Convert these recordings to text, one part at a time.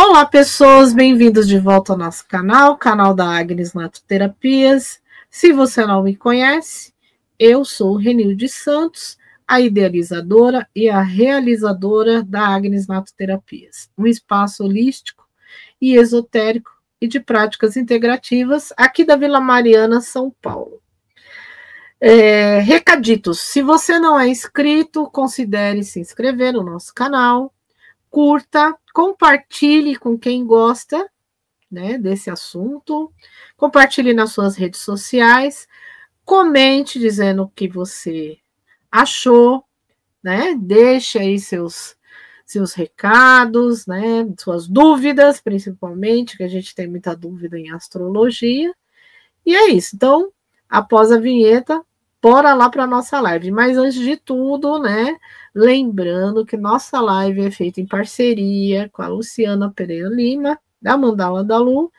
Olá, pessoas, bem-vindos de volta ao nosso canal da Agnes Natoterapias. Se você não me conhece, eu sou Renilde Santos, a idealizadora e a realizadora da Agnes Natoterapias, um espaço holístico e esotérico e de práticas integrativas aqui da Vila Mariana, São Paulo. Recaditos, se você não é inscrito, considere se inscrever no nosso canal, curta, compartilhe com quem gosta, né, desse assunto, compartilhe nas suas redes sociais, comente dizendo o que você achou, né, deixe aí seus recados, né, suas dúvidas, principalmente, que a gente tem muita dúvida em astrologia, e é isso. Então, após a vinheta, bora lá para a nossa live. Mas antes de tudo, né, lembrando que nossa live é feita em parceria com a Luciana Pereira Lima, da Mandala da Lu,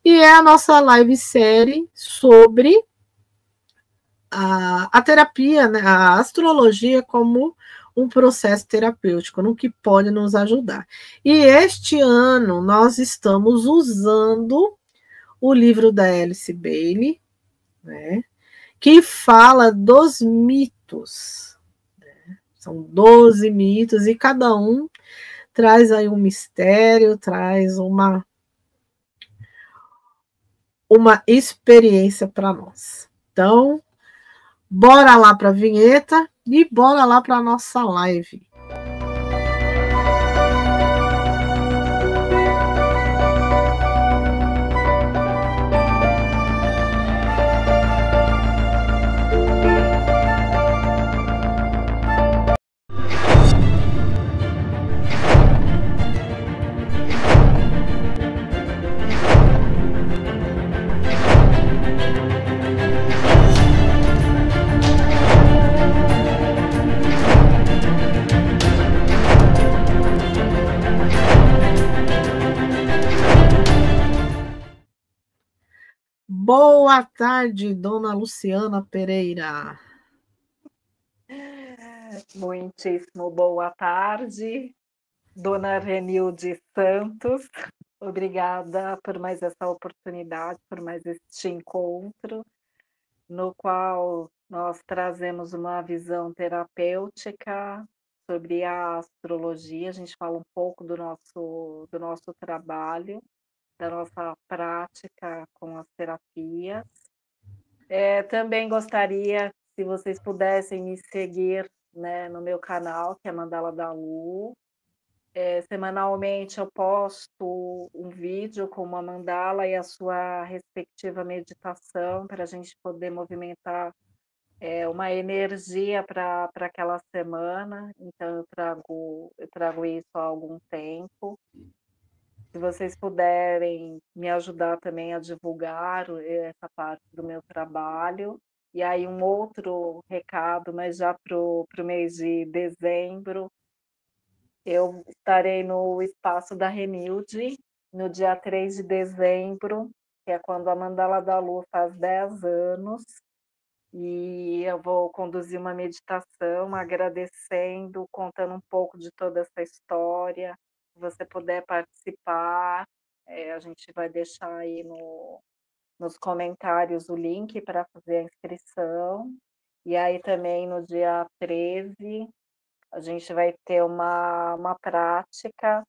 e é a nossa live série sobre a terapia, né, a astrologia como um processo terapêutico, no que pode nos ajudar. E este ano nós estamos usando o livro da Alice Bailey, né, que fala dos mitos. Né? São 12 mitos e cada um traz aí um mistério, traz uma experiência para nós. Então, bora lá para a vinheta e bora lá para a nossa live. Boa tarde, dona Luciana Pereira. Muitíssimo boa tarde, dona Renilde Santos. Obrigada por mais essa oportunidade, por mais este encontro, no qual nós trazemos uma visão terapêutica sobre a astrologia. A gente fala um pouco do nosso trabalho, da nossa prática com as terapias. Também gostaria, se vocês pudessem me seguir, né, no meu canal, que é Mandala da Lu. Semanalmente eu posto um vídeo com uma mandala e a sua respectiva meditação para a gente poder movimentar uma energia para aquela semana. Então eu trago isso há algum tempo. Se vocês puderem me ajudar também a divulgar essa parte do meu trabalho. E aí um outro recado, mas já para o mês de dezembro, eu estarei no Espaço da Renilde, no dia 3 de dezembro, que é quando a Mandala da Lu faz 10 anos, e eu vou conduzir uma meditação agradecendo, contando um pouco de toda essa história. Se você puder participar, a gente vai deixar aí nos comentários o link para fazer a inscrição. E aí também no dia 13 a gente vai ter uma prática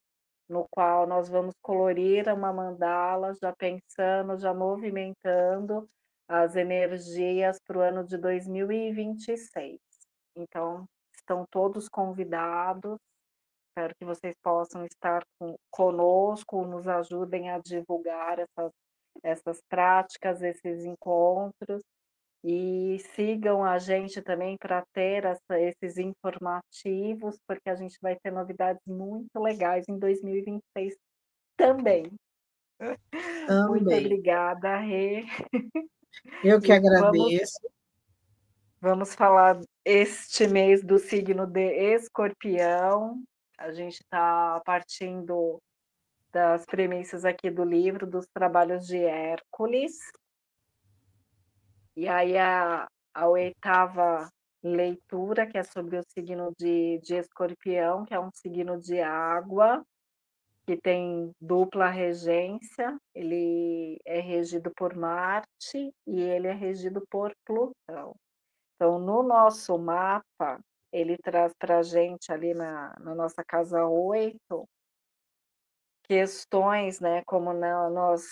no qual nós vamos colorir uma mandala, já pensando, já movimentando as energias para o ano de 2026. Então, estão todos convidados. Espero que vocês possam estar conosco, nos ajudem a divulgar essas práticas, esses encontros. E sigam a gente também para ter esses informativos, porque a gente vai ter novidades muito legais em 2026 também. Muito obrigada, Rê. Eu que agradeço. Vamos falar este mês do signo de Escorpião. A gente está partindo das premissas aqui do livro, dos trabalhos de Hércules. E aí a oitava leitura, que é sobre o signo de Escorpião, que é um signo de água, que tem dupla regência, ele é regido por Marte e ele é regido por Plutão. Então, no nosso mapa, ele traz para a gente ali na nossa casa 8 questões, né, como nós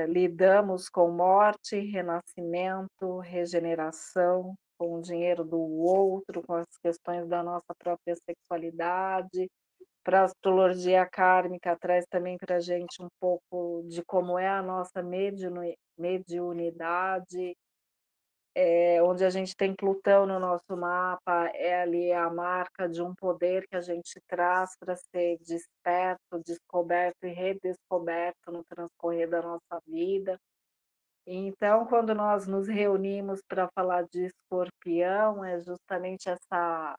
lidamos com morte, renascimento, regeneração, com o dinheiro do outro, com as questões da nossa própria sexualidade. Para a astrologia kármica, traz também para a gente um pouco de como é a nossa mediunidade, onde a gente tem Plutão no nosso mapa, é ali a marca de um poder que a gente traz para ser desperto, descoberto e redescoberto no transcorrer da nossa vida. Então, quando nós nos reunimos para falar de Escorpião, é justamente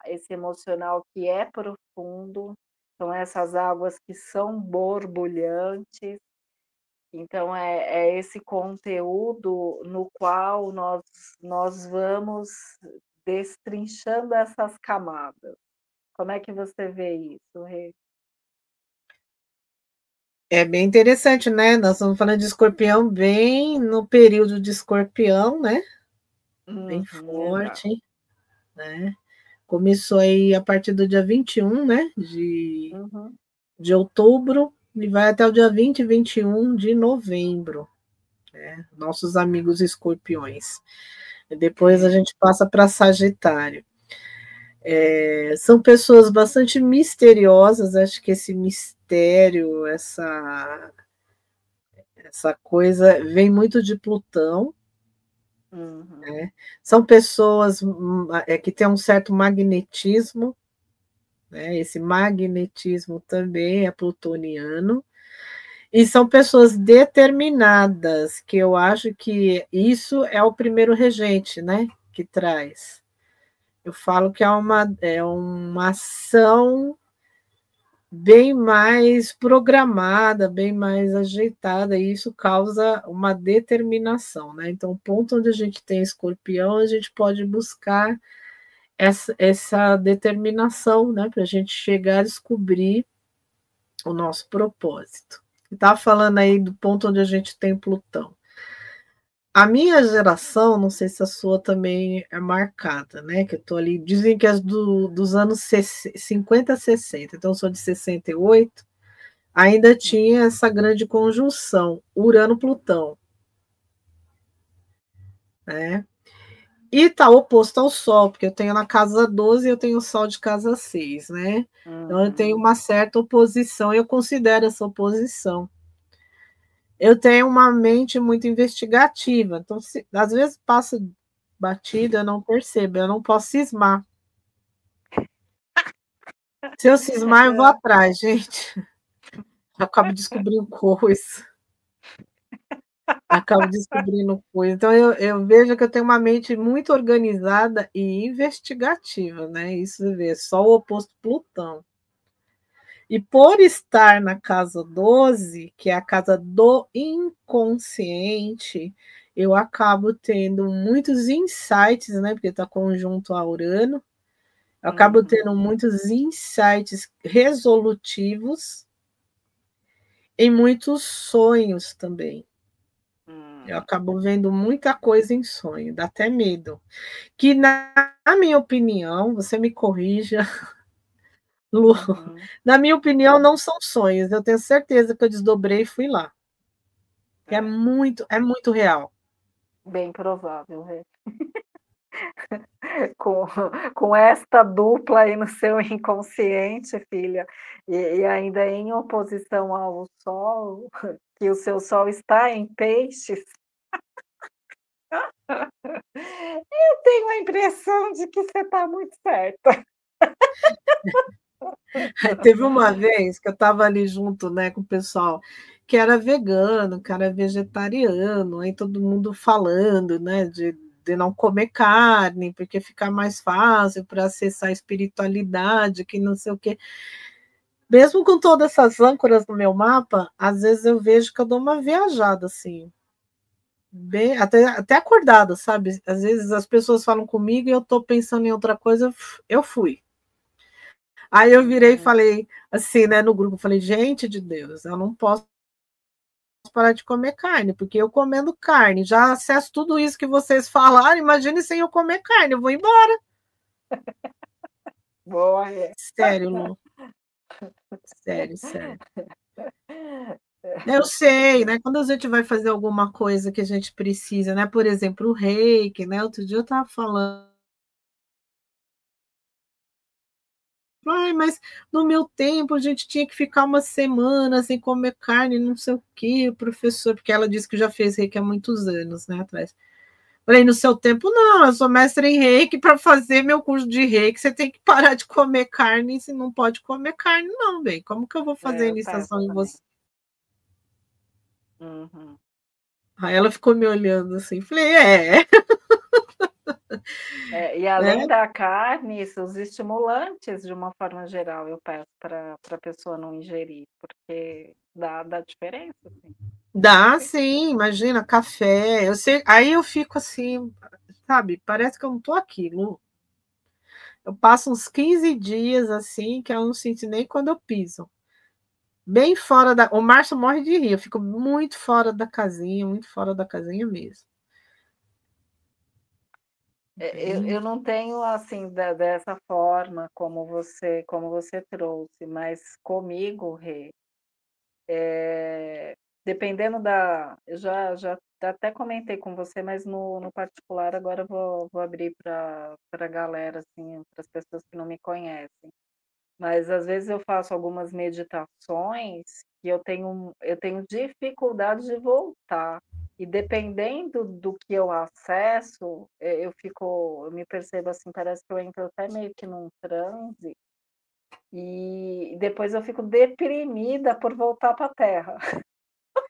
esse emocional que é profundo, são essas águas que são borbulhantes. Então, é esse conteúdo no qual nós vamos destrinchando essas camadas. Como é que você vê isso, Rê? É bem interessante, né? Nós estamos falando de Escorpião bem no período de Escorpião, né? Bem Exato. forte, né? Começou aí a partir do dia 21, né? Uhum, De outubro e vai até o dia 20 e 21 de novembro, né? Nossos amigos escorpiões. E depois a é. gente passa para Sagitário. São pessoas bastante misteriosas, acho que esse mistério, essa coisa vem muito de Plutão, Uhum, né? São pessoas que têm um certo magnetismo, né? Esse magnetismo também é plutoniano, e são pessoas determinadas, que eu acho que isso é o primeiro regente, né? Que traz. Eu falo que é uma ação bem mais programada, bem mais ajeitada, e isso causa uma determinação, né? Então, o ponto onde a gente tem escorpião, a gente pode buscar essa determinação, né? Para a gente chegar a descobrir o nosso propósito. Estava falando aí do ponto onde a gente tem Plutão. A minha geração, não sei se a sua também é marcada, né? Que eu tô ali, dizem que é dos anos 50 a 60, então eu sou de 68, ainda tinha essa grande conjunção, Urano-Plutão, né? E está oposto ao Sol, porque eu tenho na casa 12 e eu tenho o Sol de casa 6, né? Então eu tenho uhum, uma certa oposição, eu considero essa oposição. Eu tenho uma mente muito investigativa, então às vezes passa batida, eu não percebo, eu não posso cismar. Se eu cismar, eu vou é. atrás, gente. Eu acabo descobrindo coisa. Acabo descobrindo coisa. Então, eu vejo que eu tenho uma mente muito organizada e investigativa, né? Isso é só o oposto Plutão. E por estar na casa 12, que é a casa do inconsciente, eu acabo tendo muitos insights, né? Porque está conjunto a Urano. Eu acabo Uhum, tendo muitos insights resolutivos em muitos sonhos também. Eu hum, acabo vendo muita coisa em sonho, dá até medo. Que, na minha opinião, você me corrija, Lu, uhum. na minha opinião, não são sonhos. Eu tenho certeza que eu desdobrei e fui lá. Que É, é muito real. bem provável, Rê. Com, com esta dupla aí no seu inconsciente, filha, e ainda em oposição ao Sol, que o seu Sol está em peixes, eu tenho a impressão de que você está muito certa. Teve uma vez que eu estava ali junto, né, com o pessoal que era vegano, que era vegetariano, aí todo mundo falando, né, de não comer carne, porque fica mais fácil para acessar a espiritualidade, que não sei o quê. Mesmo com todas essas âncoras no meu mapa, às vezes eu vejo que eu dou uma viajada, assim, bem, até acordada, sabe? Às vezes as pessoas falam comigo e eu estou pensando em outra coisa, eu fui. Aí eu virei e falei assim, né, no grupo, falei, gente de Deus, eu não posso parar de comer carne, porque eu comendo carne, já acesso tudo isso que vocês falaram, imagine sem eu comer carne, eu vou embora. Boa, Sério, Lu. Sério, sério. Eu sei, né? Quando a gente vai fazer alguma coisa que a gente precisa, né? Por exemplo, o reiki, né? Outro dia eu estava falando. Ai, mas no meu tempo a gente tinha que ficar uma semana sem comer carne, não sei o quê, professor, porque ela disse que já fez reiki há muitos anos, né, atrás. Falei, no seu tempo, não, eu sou mestre em reiki, para fazer meu curso de reiki, você tem que parar de comer carne, se não pode comer carne, não, bem, como que eu vou fazer a eu peço iniciação em também. você? Uhum. Aí ela ficou me olhando assim, falei, E né? além da carne, os estimulantes, de uma forma geral, eu peço para a pessoa não ingerir, porque dá diferença, assim. Dá sim, imagina, café, eu sei, aí eu fico assim, sabe, parece que eu não tô aqui, Lu. Eu passo uns 15 dias assim, que eu não sinto nem quando eu piso. Bem fora da. O Márcio morre de rir, eu fico muito fora da casinha, muito fora da casinha mesmo. Eu não tenho assim dessa forma como você trouxe, mas comigo, Rê, dependendo eu já até comentei com você, mas no particular agora eu vou abrir para a galera, assim, para as pessoas que não me conhecem. Mas às vezes eu faço algumas meditações e eu tenho dificuldade de voltar. E dependendo do que eu acesso, eu me percebo assim, parece que eu entro até meio que num transe e depois eu fico deprimida por voltar para a Terra.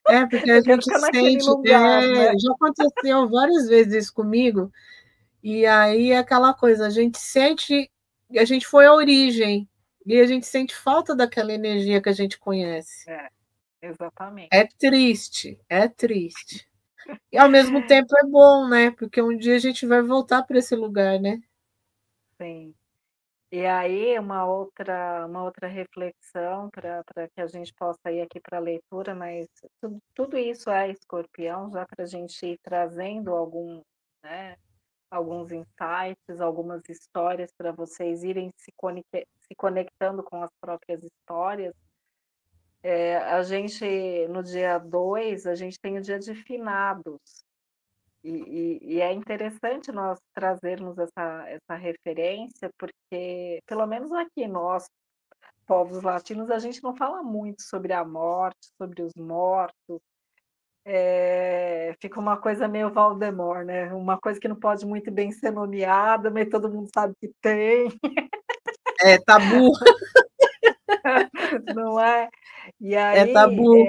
É, porque a Eu quero gente ficar naquele sente. lugar, né? Já aconteceu várias vezes isso comigo, e aí é aquela coisa, a gente sente. A gente foi à origem, e a gente sente falta daquela energia que a gente conhece. É, exatamente. É triste, é triste. E ao mesmo tempo é bom, né? Porque um dia a gente vai voltar para esse lugar, né? Sim. E aí, uma outra reflexão para que a gente possa ir aqui para a leitura, mas tudo isso é escorpião, já para a gente ir trazendo né, alguns insights, algumas histórias para vocês irem se conectando com as próprias histórias. A gente, no dia 2 a gente tem o dia de finados. E é interessante nós trazermos essa referência, porque, pelo menos aqui nós, povos latinos, a gente não fala muito sobre a morte, sobre os mortos. Fica uma coisa meio Voldemort, né? Uma coisa que não pode muito bem ser nomeada, mas todo mundo sabe que tem, É tabu, não é? E é aí, tabu.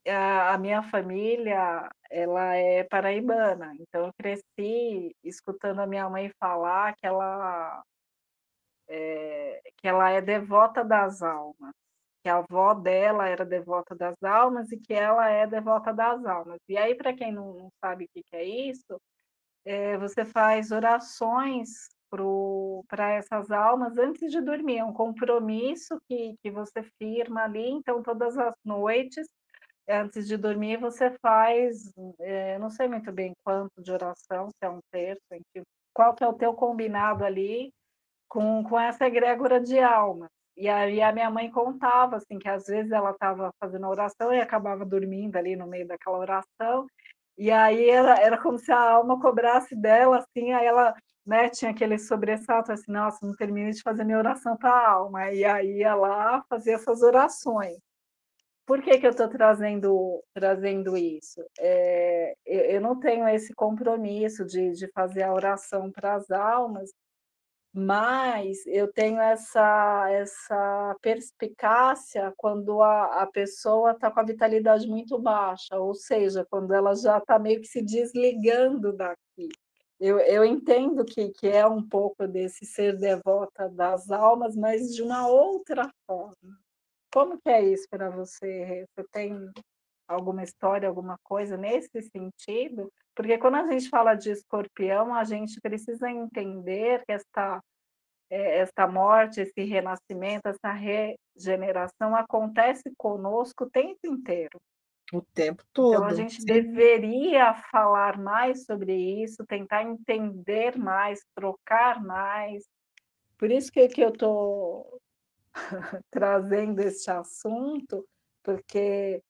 a minha família, ela é paraibana, então eu cresci escutando a minha mãe falar que ela é devota das almas, que a avó dela era devota das almas e que ela é devota das almas. E aí, para quem não sabe o que é isso, você faz orações para essas almas antes de dormir. É um compromisso que você firma ali. Então, todas as noites, antes de dormir, você faz, não sei muito bem quanto de oração, se é um terço, enfim, qual que é o teu combinado ali com essa egrégora de alma. E aí a minha mãe contava, assim, que às vezes ela estava fazendo a oração e acabava dormindo ali no meio daquela oração, e aí era como se a alma cobrasse dela, assim, aí ela, né, tinha aquele sobressalto, assim, nossa, não terminei de fazer minha oração para a alma, e aí ia lá fazer essas orações. Por que eu estou trazendo isso? Eu não tenho esse compromisso de fazer a oração para as almas, mas eu tenho essa perspicácia quando a pessoa está com a vitalidade muito baixa, ou seja, quando ela já está meio que se desligando daqui. Eu entendo que é um pouco desse ser devota das almas, mas de uma outra forma. Como que é isso para você? Você tem alguma história, alguma coisa nesse sentido? Porque quando a gente fala de escorpião, a gente precisa entender que esta essa morte, esse renascimento, essa regeneração acontece conosco o tempo inteiro. O tempo Então a todo. gente Sim. deveria falar mais sobre isso, tentar entender mais, trocar mais. Por isso que eu estou trazendo este assunto, porque,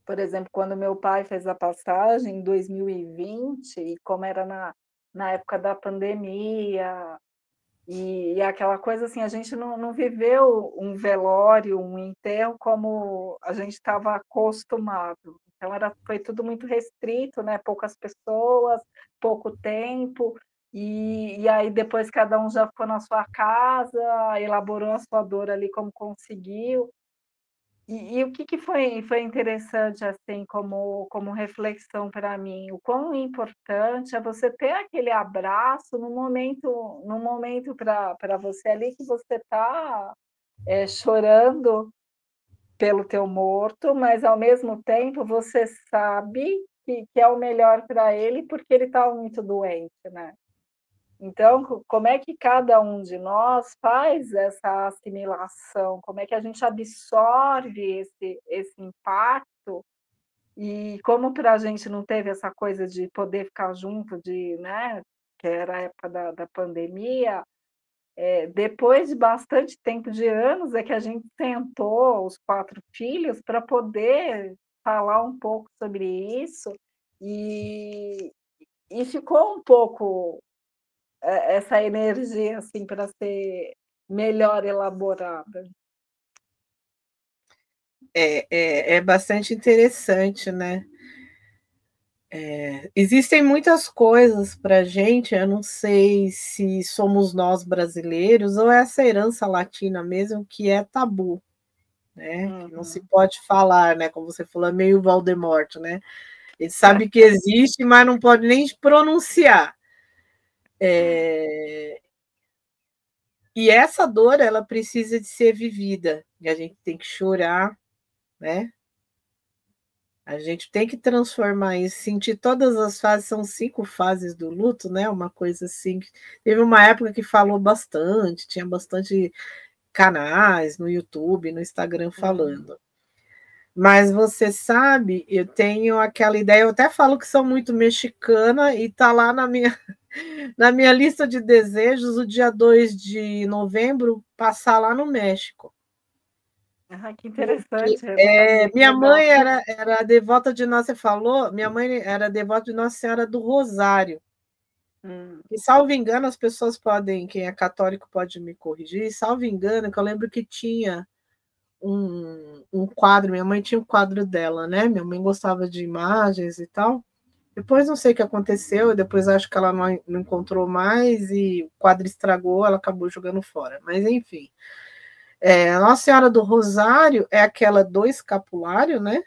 por exemplo, quando meu pai fez a passagem em 2020, e como era na época da pandemia, e aquela coisa assim, a gente não viveu um velório, um enterro como a gente estava acostumado. Então foi tudo muito restrito, né? Poucas pessoas, pouco tempo, e aí depois cada um já ficou na sua casa, elaborou a sua dor ali como conseguiu. E o que foi interessante, assim, como reflexão para mim, o quão importante é você ter aquele abraço no momento para você ali que você está chorando pelo teu morto, mas ao mesmo tempo você sabe que é o melhor para ele, porque ele está muito doente, né. Então, como é que cada um de nós faz essa assimilação? Como é que a gente absorve esse impacto? E como para a gente não teve essa coisa de poder ficar junto, né, que era a época da pandemia, depois de bastante tempo, de anos, é que a gente sentou, os 4 filhos, para poder falar um pouco sobre isso, e ficou um pouco essa energia, assim, para ser melhor elaborada. É bastante interessante, né? Existem muitas coisas para a gente, eu não sei se somos nós brasileiros ou é essa herança latina mesmo que é tabu, né? Que não se Uhum. pode falar, né? Como você falou, é meio Voldemort, né? Ele sabe que existe, mas não pode nem pronunciar. E essa dor, ela precisa de ser vivida, e a gente tem que chorar, né? A gente tem que transformar isso, sentir todas as fases, são 5 fases do luto, né? Uma coisa assim. Teve uma época que falou bastante, tinha bastante canais no YouTube, no Instagram Uhum. falando. Mas você sabe, eu tenho aquela ideia, eu até falo que sou muito mexicana e tá lá na minha lista de desejos o dia 2 de novembro passar lá no México. Ah, que Porque, interessante, eu não sabia, que minha legal. mãe era devota de Nossa, você falou, minha mãe era devota de Nossa Senhora do Rosário. Hum. E, salvo engano, as pessoas podem, quem é católico pode me corrigir, salvo engano, que eu lembro que tinha um quadro, minha mãe tinha um quadro dela, né? Minha mãe gostava de imagens e tal. Depois não sei o que aconteceu, depois acho que ela não encontrou mais e o quadro estragou, ela acabou jogando fora. Mas enfim. Nossa Senhora do Rosário é aquela do escapulário, né?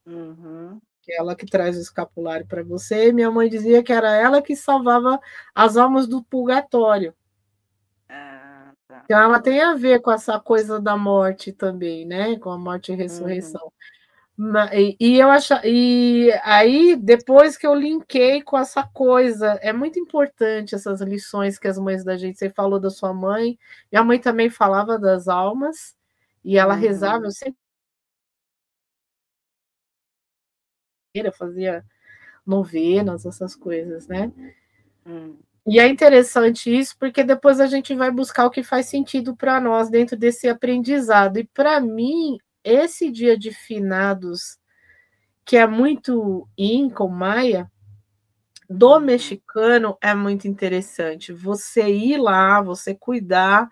Uhum. Que é ela que traz o escapulário para você. E minha mãe dizia que era ela que salvava as almas do purgatório. Ah, tá. Então ela tem a ver com essa coisa da morte também, né? Com a morte e Uhum. ressurreição. E aí, depois que eu linkei com essa coisa, é muito importante essas lições que as mães da gente, você falou da sua mãe, minha mãe também falava das almas, e ela rezava, Uhum. eu sempre fazia novenas, essas coisas, né? Hum. E é interessante isso, porque depois a gente vai buscar o que faz sentido para nós dentro desse aprendizado. E para mim, esse dia de finados, que é muito Inca, Maia, do Uhum. mexicano é muito interessante. Você ir lá, você cuidar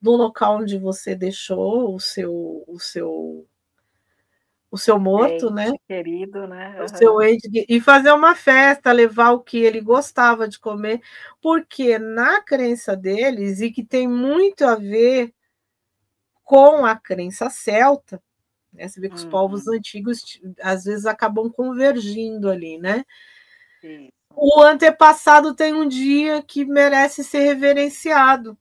do local onde você deixou o seu morto, né? Ente querido, né? O seu Aham. ente, e fazer uma festa, levar o que ele gostava de comer, porque na crença deles, e que tem muito a ver com a crença celta, né? Você vê que os povos Uhum. antigos às vezes acabam convergindo ali, né? Isso. O antepassado tem um dia que merece ser reverenciado.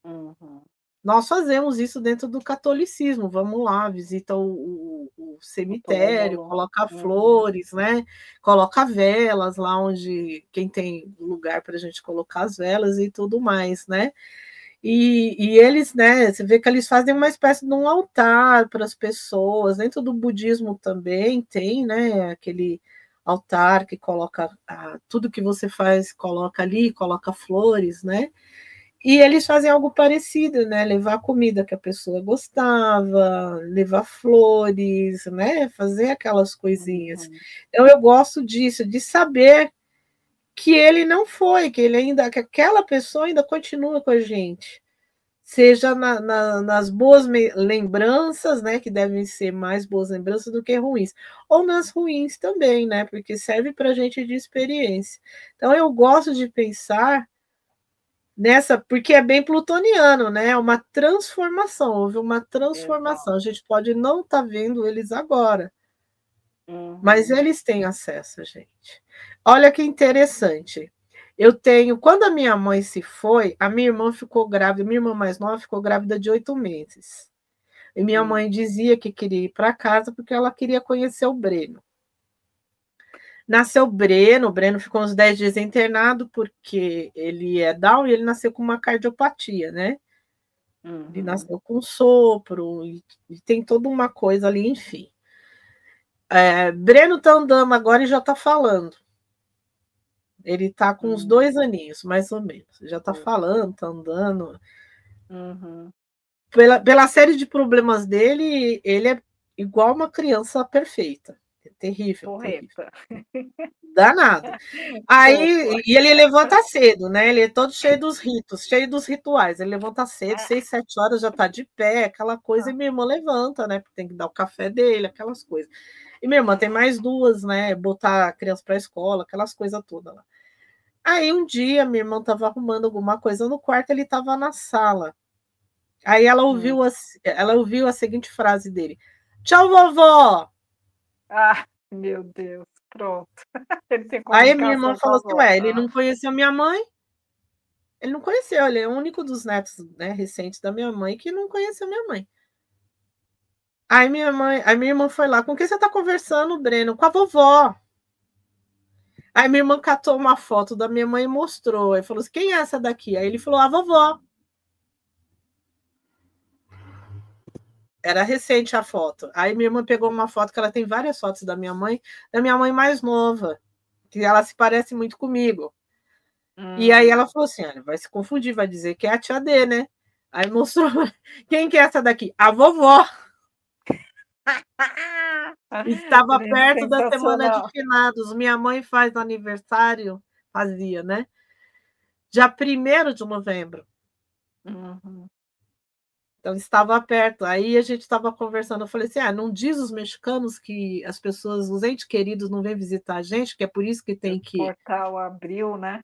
Uhum. Nós fazemos isso dentro do catolicismo. Vamos lá, visita o cemitério, túmulo. coloca Uhum. flores, né? Coloca velas lá onde quem tem lugar para a gente colocar as velas e tudo mais, né? E eles, né? Você vê que eles fazem uma espécie de um altar para as pessoas. Dentro do budismo também tem, né? Aquele altar que coloca tudo que você faz, coloca ali, coloca flores, né? E eles fazem algo parecido, né? Levar a comida que a pessoa gostava, levar flores, né? Fazer aquelas coisinhas. Uhum. Então eu gosto disso, de saber que ele não foi, que ele ainda, que aquela pessoa ainda continua com a gente. Seja nas boas lembranças, né? Que devem ser mais boas lembranças do que ruins. Ou nas ruins também, né? Porque serve para a gente de experiência. Então eu gosto de pensar nessa, porque é bem plutoniano, né? É uma transformação, houve uma transformação. Exato. A gente pode não estar vendo eles agora, mas Uhum. eles têm acesso a gente. Olha que interessante. Eu tenho, quando a minha mãe se foi, a minha irmã ficou grávida, minha irmã mais nova ficou grávida de 8 meses. E minha Hum. mãe dizia que queria ir para casa porque ela queria conhecer o Breno. Nasceu o Breno ficou uns 10 dias internado porque ele é Down e ele nasceu com uma cardiopatia, né? Ele Uhum. nasceu com sopro e tem toda uma coisa ali, enfim. Breno tá andando agora e já tá falando. Ele tá com uns 2 aninhos, mais ou menos. Já tá falando, tá andando. Uhum. Pela série de problemas dele, ele é igual uma criança perfeita. É terrível, terrível. Porreta. Danado. Fofo. Aí, e ele levanta cedo, né? Ele é todo cheio dos ritos, cheio dos rituais. Ele levanta cedo, 6, 7 horas já tá de pé, aquela coisa, e minha irmã levanta, né? Porque tem que dar o café dele, aquelas coisas. E minha irmã tem mais duas, né? Botar a criança pra escola, aquelas coisas todas lá. Aí um dia minha irmã estava arrumando alguma coisa no quarto, ele estava na sala. Aí ela ouviu a seguinte frase dele: Tchau, vovó! Ah, meu Deus, pronto. Ele tem Aí minha irmã comunicação com a falou assim: avó. Ué, ele não conheceu minha mãe? Ele não conheceu, ele é o único dos netos, né, recentes da minha mãe que não conheceu minha mãe. Aí minha irmã foi lá: Com quem você está conversando, Breno? Com a vovó. Aí minha irmã catou uma foto da minha mãe e mostrou. Aí falou assim: Quem é essa daqui? Aí ele falou: A vovó. Era recente a foto. Aí minha irmã pegou uma foto que ela tem várias fotos da minha mãe mais nova, que ela se parece muito comigo. E aí Hum. ela falou assim: Olha, vai se confundir, vai dizer que é a tia D, né? Aí mostrou quem que é essa daqui? A vovó. Estava perto da semana de Sensacional. finados. Minha mãe faz aniversário, fazia, né? Dia 1º de novembro. Uhum. Então estava perto. Aí a gente estava conversando. Eu falei assim: não diz os mexicanos que as pessoas, os entes queridos, não vêm visitar a gente, que é por isso que O tem que. portal abriu, né?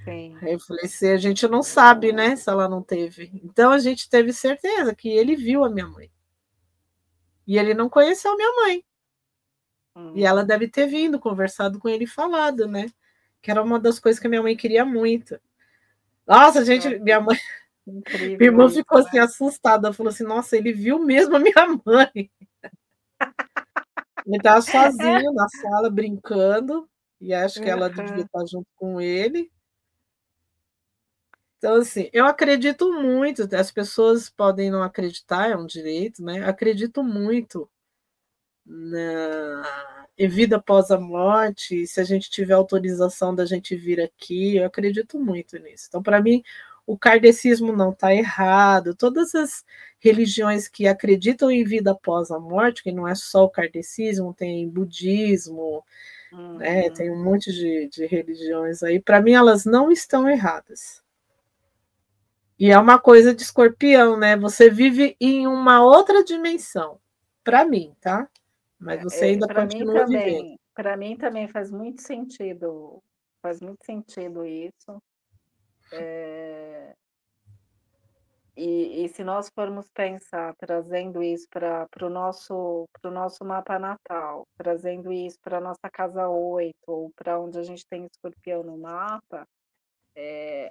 Sim. Aí eu falei: se a gente não sabe, né, se ela não teve. Então a gente teve certeza que ele viu a minha mãe. E ele não conheceu a minha mãe. E ela Uhum. deve ter vindo, conversado com ele e falado, né? Que era uma das coisas que a minha mãe queria muito. Nossa, Eu gente, acho minha incrível irmã isso, ficou assim né? assustada, falou assim: Nossa, ele viu mesmo a minha mãe. Ele estava sozinho na sala brincando, e acho que ela devia Uhum. estar junto com ele. Então, assim, eu acredito muito, as pessoas podem não acreditar, é um direito, né? Acredito muito em vida após a morte, se a gente tiver autorização da gente vir aqui, eu acredito muito nisso. Então, para mim, o kardecismo não está errado, todas as religiões que acreditam em vida após a morte, que não é só o kardecismo, tem budismo, né, tem Uhum. um monte de religiões aí, para mim elas não estão erradas. E é uma coisa de escorpião, né? Você vive em uma outra dimensão, para mim, tá? Mas você ainda continua vivendo. Para mim também faz muito sentido isso. Eh, e se nós formos pensar, trazendo isso para o nosso mapa natal, trazendo isso pra nossa casa 8 ou para onde a gente tem escorpião no mapa,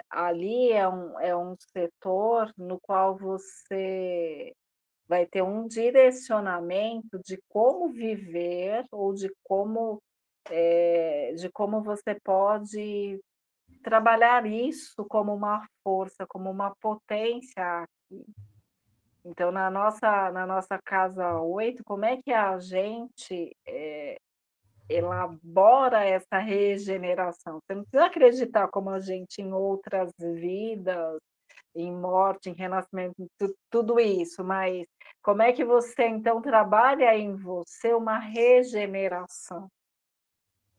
ali é um setor no qual você vai ter um direcionamento de como viver ou de como você pode trabalhar isso como uma força, como uma potência aqui. Então, na nossa casa 8, como é que a gente elabora essa regeneração? Você não precisa acreditar como a gente em outras vidas, em morte, em renascimento, tudo isso, mas como é que você então trabalha em você uma regeneração?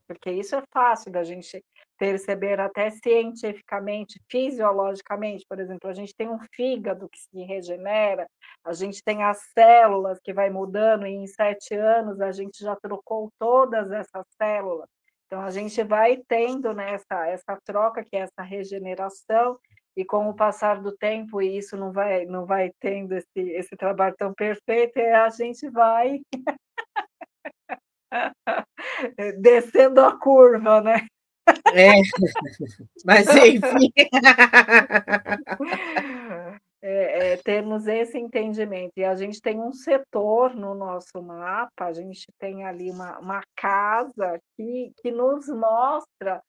Porque isso é fácil da gente perceber até cientificamente, fisiologicamente, por exemplo, a gente tem um fígado que se regenera, a gente tem as células que vai mudando e em 7 anos a gente já trocou todas essas células. Então a gente vai tendo, né, essa troca, que é essa regeneração, e com o passar do tempo, e isso não vai tendo esse trabalho tão perfeito, a gente vai descendo a curva, né? É, mas enfim. Termos esse entendimento. E a gente tem um setor no nosso mapa, a gente tem ali uma casa que nos mostra,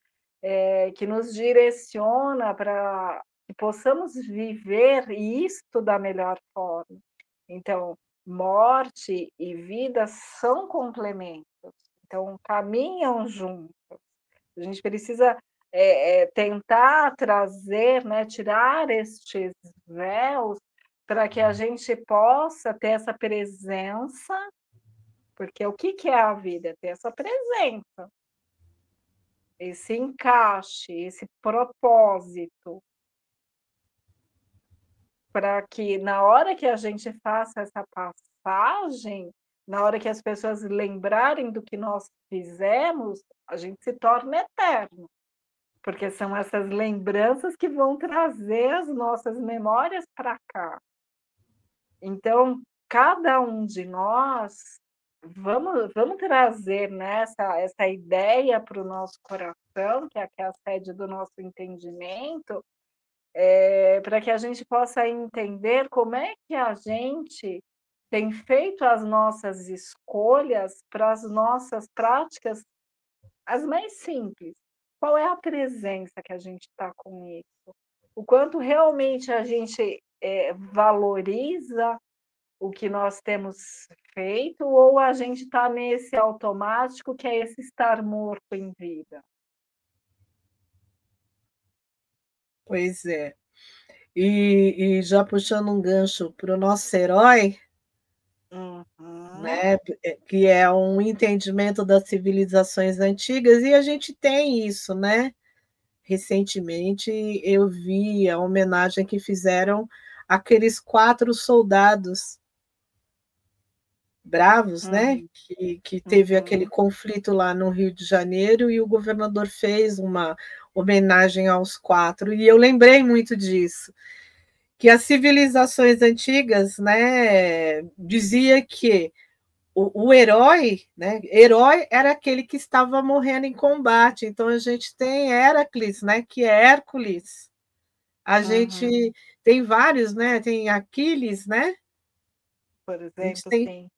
que nos direciona para que possamos viver isto da melhor forma. Então, morte e vida são complementos, então caminham juntos. A gente precisa tentar trazer, né, tirar estes véus para que a gente possa ter essa presença, porque o que é a vida? É ter essa presença, esse encaixe, esse propósito, para que na hora que a gente faça essa passagem, na hora que as pessoas lembrarem do que nós fizemos, a gente se torna eterno. Porque são essas lembranças que vão trazer as nossas memórias para cá. Então, cada um de nós, vamos trazer, né, essa ideia para o nosso coração, que é a sede do nosso entendimento, para que a gente possa entender como é que a gente tem feito as nossas escolhas para as nossas práticas, as mais simples. Qual é a presença que a gente está com isso? O quanto realmente a gente valoriza o que nós temos feito, ou a gente está nesse automático que é esse estar morto em vida? Pois é. E já puxando um gancho para o nosso herói, Uhum. né, que é um entendimento das civilizações antigas, e a gente tem isso, né? Recentemente eu vi a homenagem que fizeram àqueles 4 soldados bravos, né, Uhum. que teve aquele Uhum. conflito lá no Rio de Janeiro e o governador fez uma homenagem aos 4, e eu lembrei muito disso, que as civilizações antigas, né, dizia que o herói, né, herói era aquele que estava morrendo em combate, então a gente tem Heracles, né, que é Hércules, a gente Uhum. tem vários, né, tem Aquiles, né, Por a gente exemplo, tem, sim.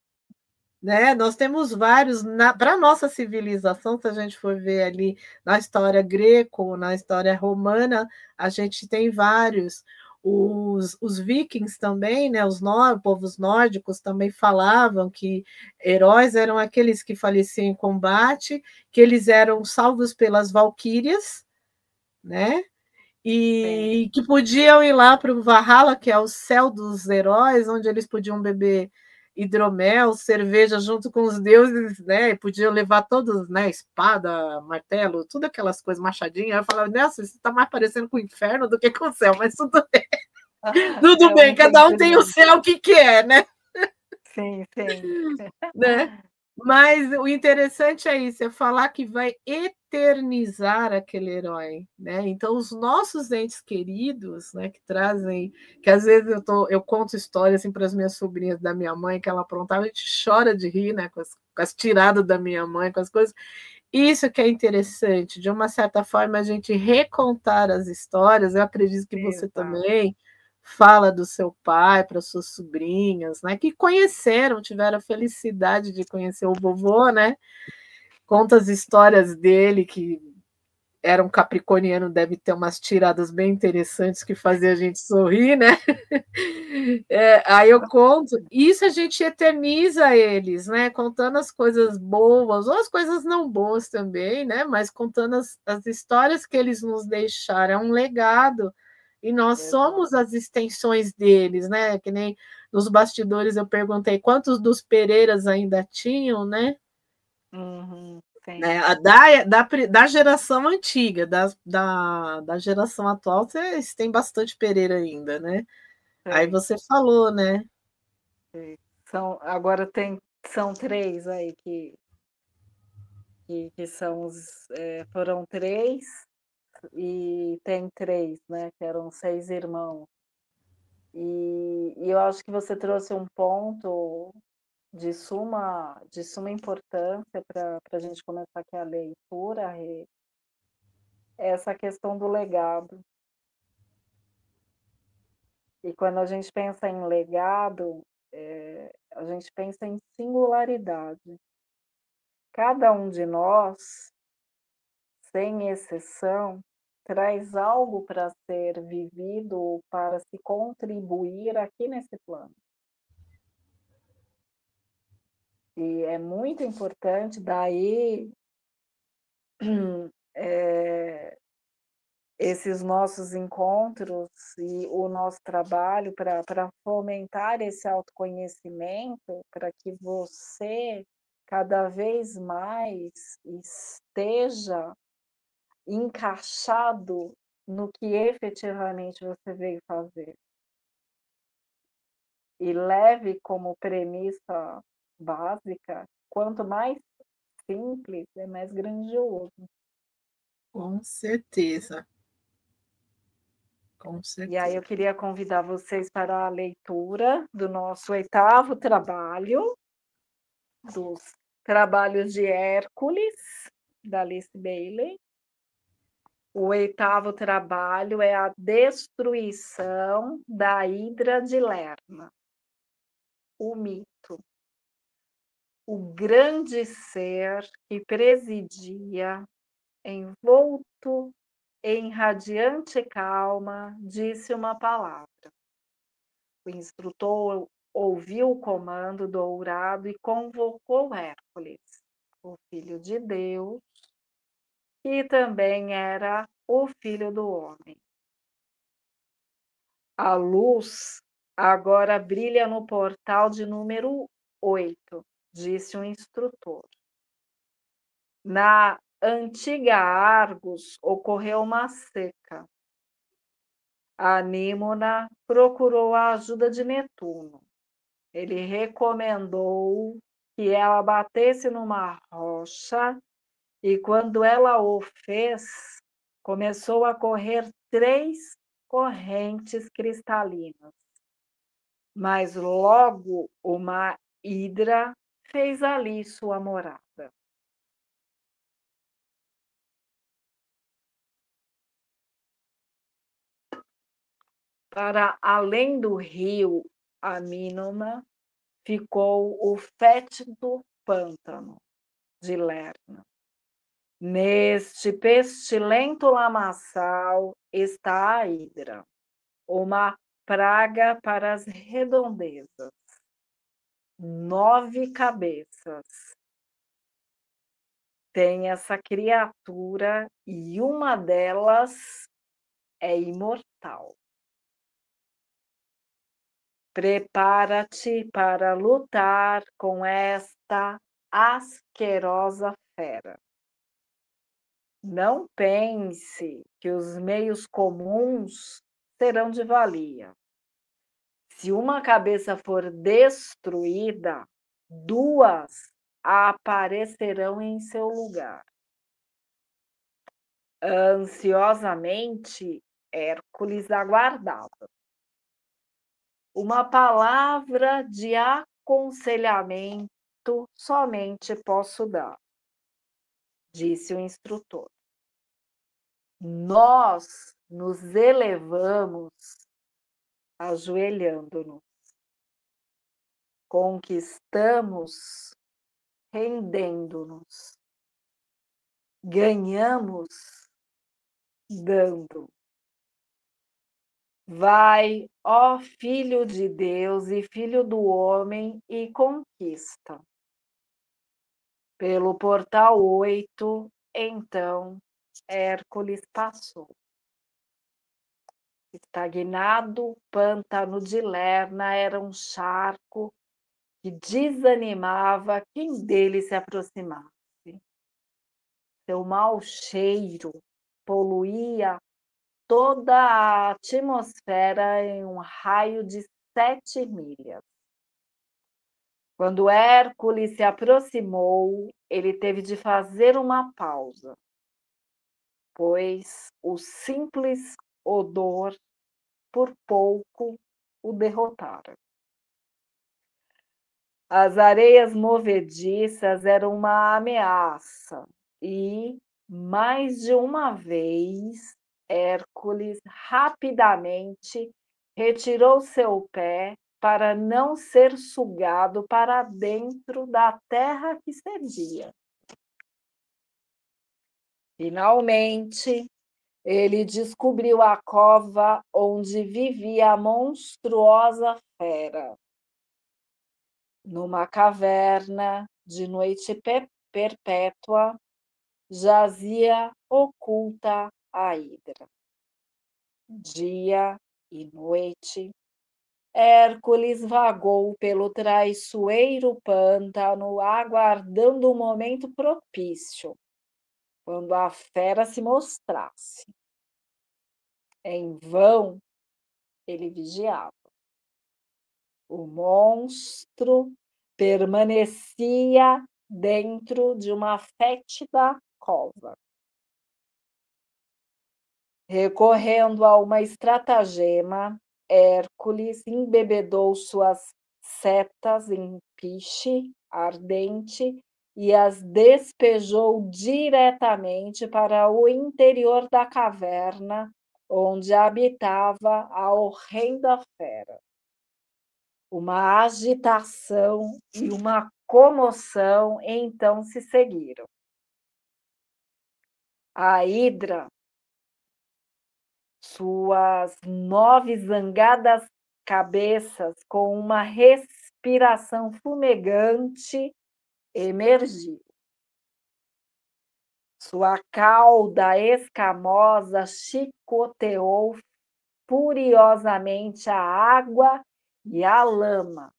né, nós temos vários, para a nossa civilização, se a gente for ver ali na história greco, na história romana, a gente tem vários. Os vikings também, né, os povos nórdicos também falavam que heróis eram aqueles que faleciam em combate, que eles eram salvos pelas valquírias, né, Sim. e que podiam ir lá para o Valhalla, que é o céu dos heróis, onde eles podiam beber hidromel, cerveja junto com os deuses, né? E podiam levar todos, né? Espada, martelo, tudo aquelas coisas, machadinha. Eu falava, nossa, isso está mais parecendo com o inferno do que com o céu, mas tudo bem, tudo É um bem, cada um tem o entendimento. céu que quer, né? Sim, sim. Né? Mas o interessante é isso, é falar que vai eternizar aquele herói, né? Então os nossos entes queridos, né, que trazem, que às vezes eu conto histórias assim para as minhas sobrinhas da minha mãe que ela aprontava, a gente chora de rir, né, com as tiradas da minha mãe, com as coisas. isso que é interessante, de uma certa forma, a gente recontar as histórias. Eu acredito que você Exato, também fala do seu pai para suas sobrinhas, né, que conheceram, tiveram a felicidade de conhecer o vovô, né, conta as histórias dele, que era um capricorniano, deve ter umas tiradas bem interessantes que fazia a gente sorrir, né. Aí eu conto, isso a gente eterniza eles, né, contando as coisas boas, ou as coisas não boas também, né, mas contando as histórias que eles nos deixaram, é um legado, e nós exato. somos as extensões deles, né, que nem nos bastidores eu perguntei quantos dos Pereiras ainda tinham, Uhum, né, sim, da geração antiga, da geração atual, vocês têm bastante Pereira ainda, né. Aí tem, você falou, né. tem. Agora são 3 aí que são foram 3 e tem 3, né, que eram 6 irmãos. E eu acho que você trouxe um ponto de suma importância para a gente começar aqui a leitura, Rê, é essa questão do legado. E quando a gente pensa em legado, a gente pensa em singularidade. Cada um de nós, sem exceção, traz algo para ser vivido, para se contribuir aqui nesse plano. E é muito importante, daí, eh, esses nossos encontros e o nosso trabalho para fomentar esse autoconhecimento, para que você cada vez mais esteja encaixado no que efetivamente você veio fazer. E leve como premissa básica, quanto mais simples, é mais grandioso. Com certeza, com E aí eu certeza. queria convidar vocês para a leitura do nosso 8º trabalho, dos Trabalhos de Hércules, da Alice Bailey. O 8º trabalho é a destruição da Hidra de Lerna, o mito. O grande ser que presidia, envolto em radiante calma, disse uma palavra. O instrutor ouviu o comando dourado e convocou Hércules, o filho de Deus, que também era o filho do homem. A luz agora brilha no portal de número 8, disse o instrutor. Na antiga Argos ocorreu uma seca. A Anímona procurou a ajuda de Netuno. Ele recomendou que ela batesse numa rocha e, quando ela o fez, começou a correr 3 correntes cristalinas. Mas logo uma hidra fez ali sua morada. Para além do rio Amínona ficou o fétido pântano de Lerna. Neste pestilento lamaçal está a hidra, uma praga para as redondezas. 9 cabeças tem essa criatura e uma delas é imortal. Prepara-te para lutar com esta asquerosa fera. Não pense que os meios comuns serão de valia. Se uma cabeça for destruída, 2 aparecerão em seu lugar. Ansiosamente, Hércules aguardava. Uma palavra de aconselhamento somente posso dar. disse o instrutor. Nós nos elevamos ajoelhando-nos. Conquistamos rendendo-nos. Ganhamos dando. Vai, ó Filho de Deus e Filho do homem, e conquista. Pelo portal 8, então, Hércules passou. Estagnado, o pântano de Lerna era um charco que desanimava quem dele se aproximasse. Seu mau cheiro poluía toda a atmosfera em um raio de 7 milhas. Quando Hércules se aproximou, ele teve de fazer uma pausa, pois o simples odor por pouco o derrotara. As areias movediças eram uma ameaça e, mais de uma vez, Hércules rapidamente retirou seu pé para não ser sugado para dentro da terra que cedia. Finalmente, ele descobriu a cova onde vivia a monstruosa fera. Numa caverna de noite perpétua, jazia oculta a Hidra. Dia e noite, Hércules vagou pelo traiçoeiro pântano, aguardando o momento propício, quando a fera se mostrasse. Em vão, ele vigiava. O monstro permanecia dentro de uma fétida cova. Recorrendo a uma estratagema, Hércules embebedou suas setas em piche ardente e as despejou diretamente para o interior da caverna, onde habitava a horrenda fera. Uma agitação e uma comoção então se seguiram. A Hidra, suas 9 zangadas cabeças com uma respiração fumegante, emergiu. Sua cauda escamosa chicoteou furiosamente a água e a lama,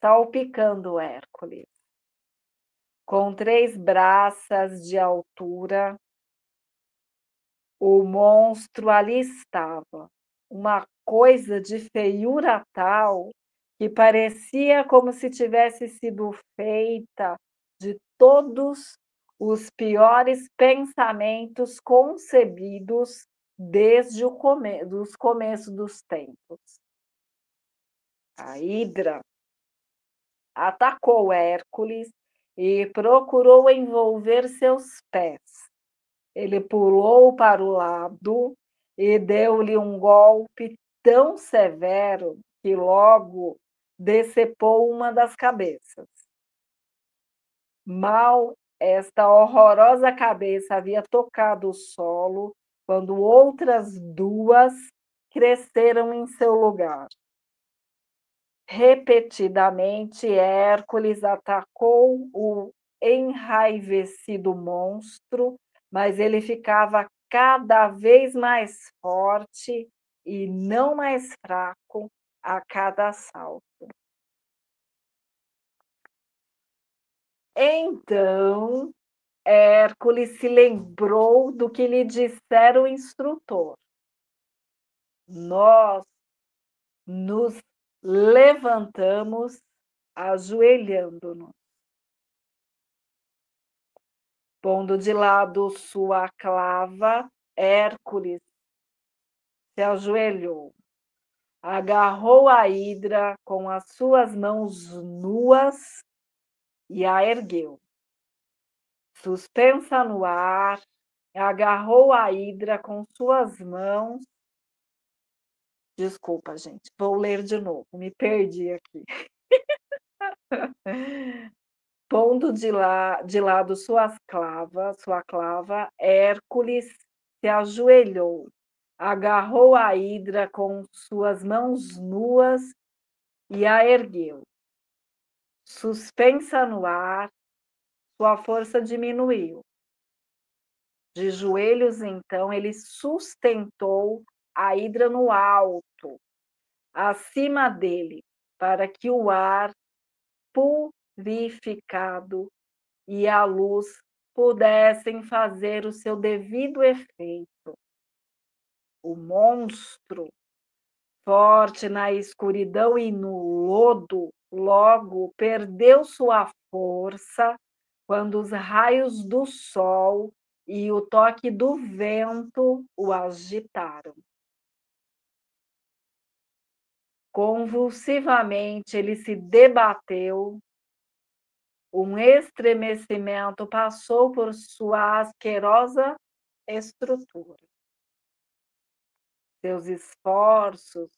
salpicando Hércules. Com 3 braças de altura, o monstro ali estava, uma coisa de feiura tal que parecia como se tivesse sido feita de todos os piores pensamentos concebidos desde os começos dos tempos. A Hidra atacou Hércules e procurou envolver seus pés. Ele pulou para o lado e deu-lhe um golpe tão severo que logo decepou uma das cabeças. Mal esta horrorosa cabeça havia tocado o solo, quando outras 2 cresceram em seu lugar. Repetidamente, Hércules atacou o enraivecido monstro, mas ele ficava cada vez mais forte e não mais fraco a cada assalto. Então, Hércules se lembrou do que lhe dissera o instrutor. Nós nos levantamos ajoelhando-nos. Pondo de lado sua clava, Hércules se ajoelhou, agarrou a Hidra com as suas mãos nuas e a ergueu. Suspensa no ar, agarrou a hidra com suas mãos. Desculpa, gente, vou ler de novo, me perdi aqui. Pondo de lado sua clava, Hércules se ajoelhou, agarrou a hidra com suas mãos nuas e a ergueu. Suspensa no ar, sua força diminuiu. De joelhos, então, ele sustentou a hidra no alto, acima dele, para que o ar purificado e a luz pudessem fazer o seu devido efeito. O monstro, forte na escuridão e no lodo, logo perdeu sua força quando os raios do sol e o toque do vento o agitaram. Convulsivamente ele se debateu. Um estremecimento passou por sua asquerosa estrutura. Seus esforços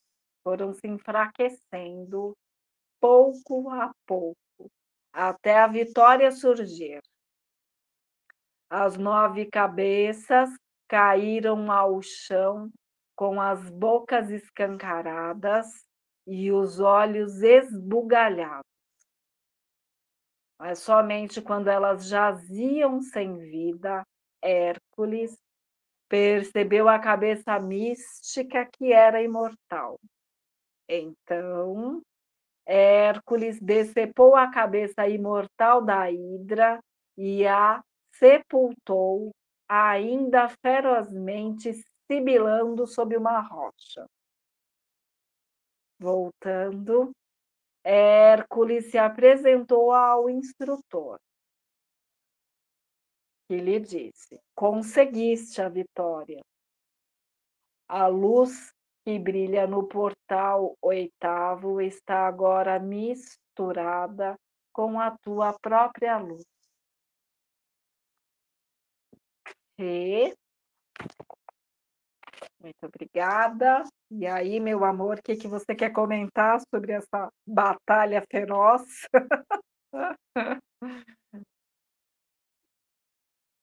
foram se enfraquecendo pouco a pouco, até a vitória surgir. As 9 cabeças caíram ao chão com as bocas escancaradas e os olhos esbugalhados. Mas somente quando elas jaziam sem vida, Hércules percebeu a cabeça mística que era imortal. Então, Hércules decepou a cabeça imortal da hidra e a sepultou, ainda ferozmente sibilando sob uma rocha. Voltando, Hércules se apresentou ao instrutor, que lhe disse: conseguiste a vitória. A luz que brilha no portal 8º está agora misturada com a tua própria luz. E muito obrigada. E aí, meu amor, o que você quer comentar sobre essa batalha feroz?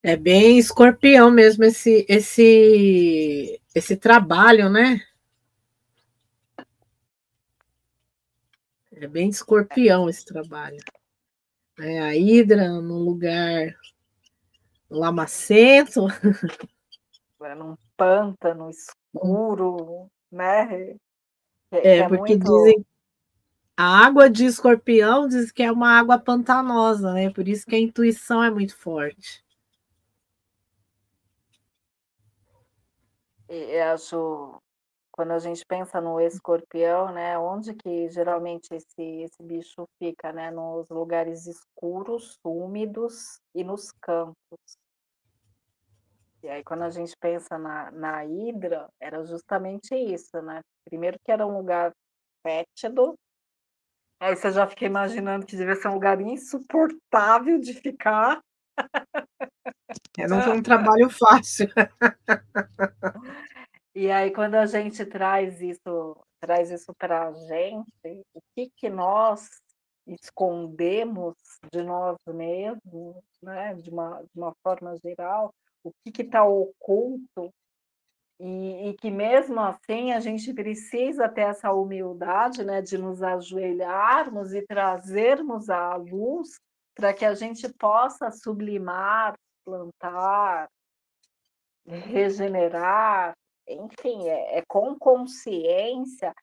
É bem escorpião mesmo esse trabalho, né? É bem escorpião esse trabalho. É, a hidra no lugar lamacento. Num pântano escuro, né? Que É, é porque muito. dizem a água de escorpião diz que é uma água pantanosa, né? Por isso que a intuição é muito forte. Eu acho, quando a gente pensa no escorpião, né? Onde que geralmente esse bicho fica, né? Nos lugares escuros, úmidos e nos campos. E aí, quando a gente pensa na hidra, era justamente isso, né? Primeiro que era um lugar fétido, aí você já fica imaginando que devia ser um lugar insuportável de ficar. Não foi um trabalho fácil. E aí, quando a gente traz isso para a gente, o que nós escondemos de nós mesmos, né? De uma forma geral, o que está oculto, e que mesmo assim a gente precisa ter essa humildade, né? De nos ajoelharmos e trazermos à luz para que a gente possa sublimar, plantar, regenerar, enfim, com consciência,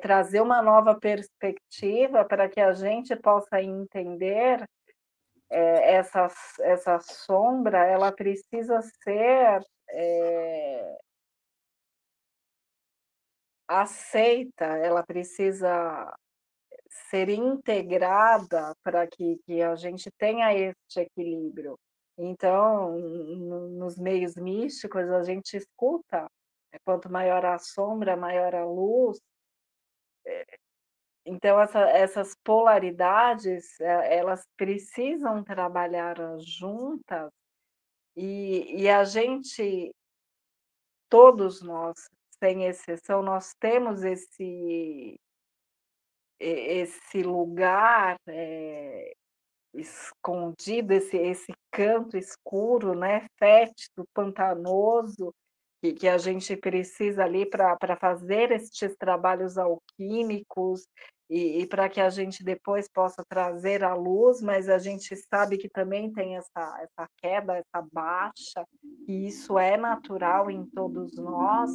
trazer uma nova perspectiva para que a gente possa entender essa sombra, ela precisa ser aceita, ela precisa ser integrada para que a gente tenha este equilíbrio. Então, nos meios místicos, a gente escuta, quanto maior a sombra, maior a luz. Então essas polaridades, elas precisam trabalhar juntas e a gente, todos nós, sem exceção, nós temos esse lugar, escondido, esse canto escuro, né, fétido, pantanoso, que a gente precisa ali para fazer estes trabalhos alquímicos e para que a gente depois possa trazer à luz, mas a gente sabe que também tem essa queda, essa baixa, e isso é natural em todos nós,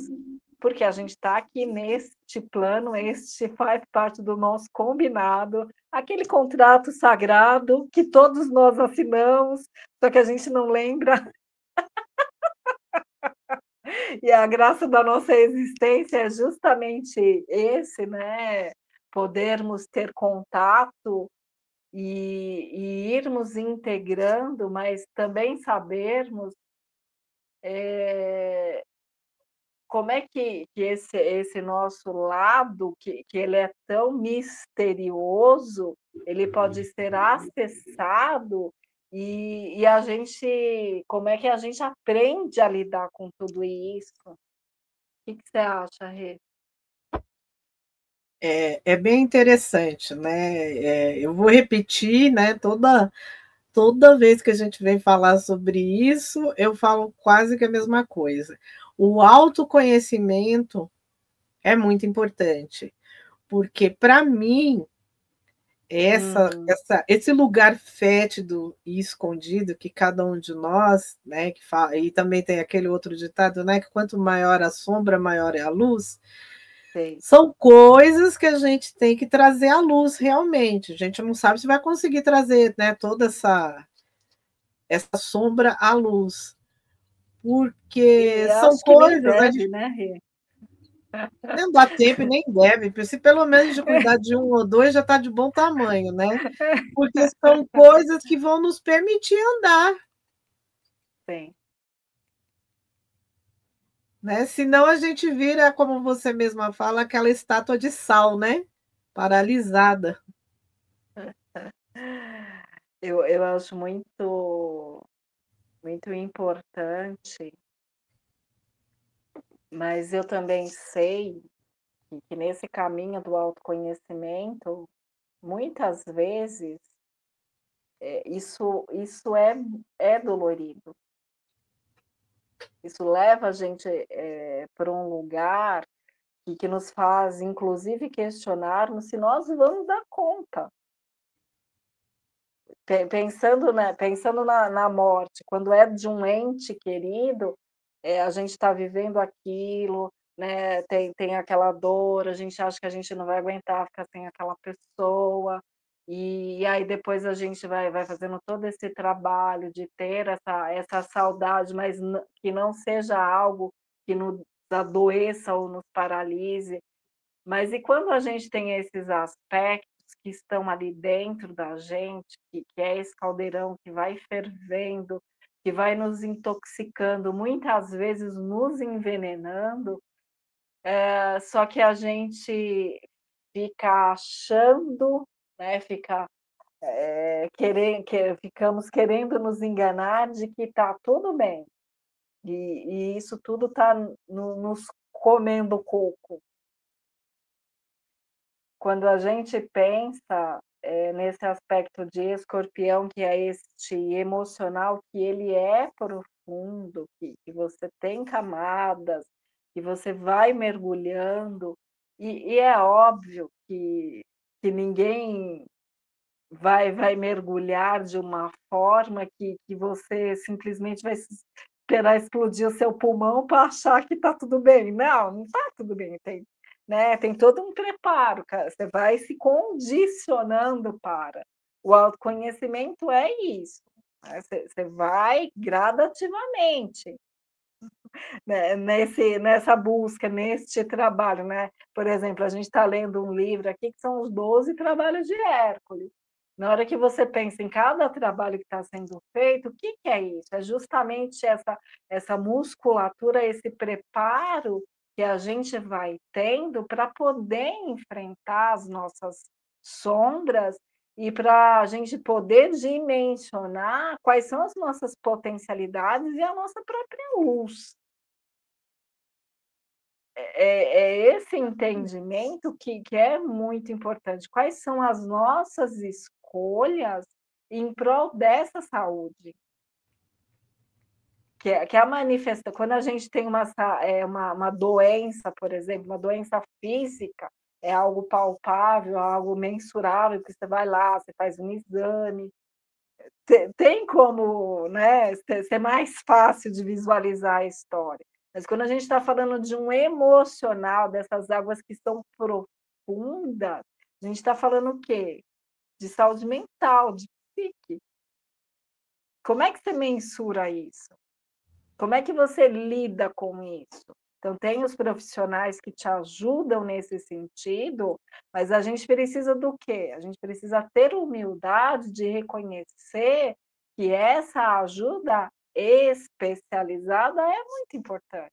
porque a gente está aqui neste plano, este faz parte do nosso combinado, aquele contrato sagrado que todos nós assinamos, só que a gente não lembra. E a graça da nossa existência é justamente esse, né? Podermos ter contato e irmos integrando, mas também sabermos como é que esse nosso lado, que ele é tão misterioso, ele pode ser acessado e a gente, como é que a gente aprende a lidar com tudo isso? O que você acha, Rê? É bem interessante, né? Eu vou repetir, né? Toda vez que a gente vem falar sobre isso, eu falo quase que a mesma coisa. O autoconhecimento é muito importante, porque para mim Uhum, esse lugar fétido e escondido que cada um de nós, né, que fala, e também tem aquele outro ditado, né, que quanto maior a sombra, maior é a luz. sei. São coisas que a gente tem que trazer à luz realmente. A gente não sabe se vai conseguir trazer, né, toda essa sombra à luz, porque E são acho que nem coisas, a deve, gente né, Rê? não dá tempo e nem deve, se pelo menos de cuidar de um ou dois já está de bom tamanho, né? Porque são coisas que vão nos permitir andar, Sim. né? Senão a gente vira, como você mesma fala, aquela estátua de sal, né? Paralisada. Eu acho muito importante, mas eu também sei que nesse caminho do autoconhecimento, muitas vezes, isso é dolorido. Isso leva a gente, para um lugar que nos faz, inclusive, questionarmos se nós vamos dar conta. Pensando na morte, quando é de um ente querido, a gente está vivendo aquilo, né, tem aquela dor, a gente acha que a gente não vai aguentar ficar sem aquela pessoa, e aí depois a gente vai fazendo todo esse trabalho de ter essa saudade, mas que não seja algo que nos adoeça ou nos paralise. Mas e quando a gente tem esses aspectos que estão ali dentro da gente, que é esse caldeirão que vai fervendo, que vai nos intoxicando, muitas vezes nos envenenando, só que a gente fica achando, né, ficamos querendo nos enganar de que está tudo bem, e isso tudo está nos comendo coco. Quando a gente pensa, nesse aspecto de Escorpião, que é este emocional, que ele é profundo, que você tem camadas, que você vai mergulhando, e é óbvio que ninguém vai mergulhar de uma forma que você simplesmente vai esperar explodir o seu pulmão para achar que está tudo bem. Não, não está tudo bem, tem todo um preparo, cara. Você vai se condicionando para. O autoconhecimento é isso, né, você vai gradativamente, né, nessa busca, neste trabalho, né. Por exemplo, a gente está lendo um livro aqui que são os 12 trabalhos de Hércules. Na hora que você pensa em cada trabalho que está sendo feito, o que é isso? É justamente essa musculatura, esse preparo que a gente vai tendo para poder enfrentar as nossas sombras e para a gente poder dimensionar quais são as nossas potencialidades e a nossa própria luz. É esse entendimento que é muito importante. Quais são as nossas escolhas em prol dessa saúde? Que é a manifesta quando a gente tem uma doença, por exemplo, uma doença física, é algo palpável, algo mensurável, que você vai lá, você faz um exame, tem como, né, ser mais fácil de visualizar a história. Mas quando a gente está falando de um emocional, dessas águas que são profundas, a gente está falando o quê? De saúde mental, de psique. Como é que você mensura isso? Como é que você lida com isso? Então, tem os profissionais que te ajudam nesse sentido, mas a gente precisa do quê? A gente precisa ter humildade de reconhecer que essa ajuda especializada é muito importante.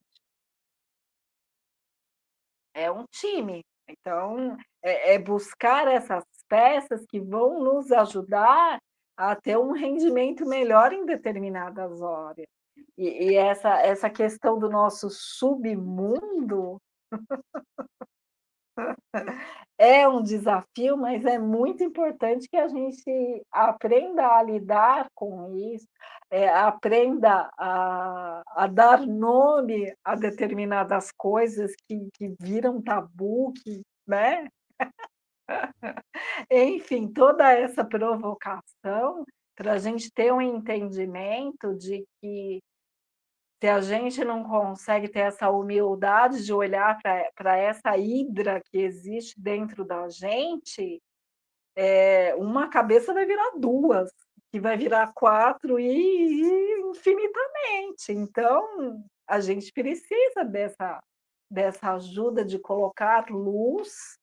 É um time. Então, é buscar essas peças que vão nos ajudar a ter um rendimento melhor em determinadas horas. E essa questão do nosso submundo é um desafio, mas é muito importante que a gente aprenda a lidar com isso, aprenda a dar nome a determinadas coisas que viram tabu, né? Enfim, toda essa provocação para a gente ter um entendimento de que se a gente não consegue ter essa humildade de olhar para essa hidra que existe dentro da gente, uma cabeça vai virar duas, que vai virar quatro e infinitamente. Então, a gente precisa dessa ajuda de colocar luz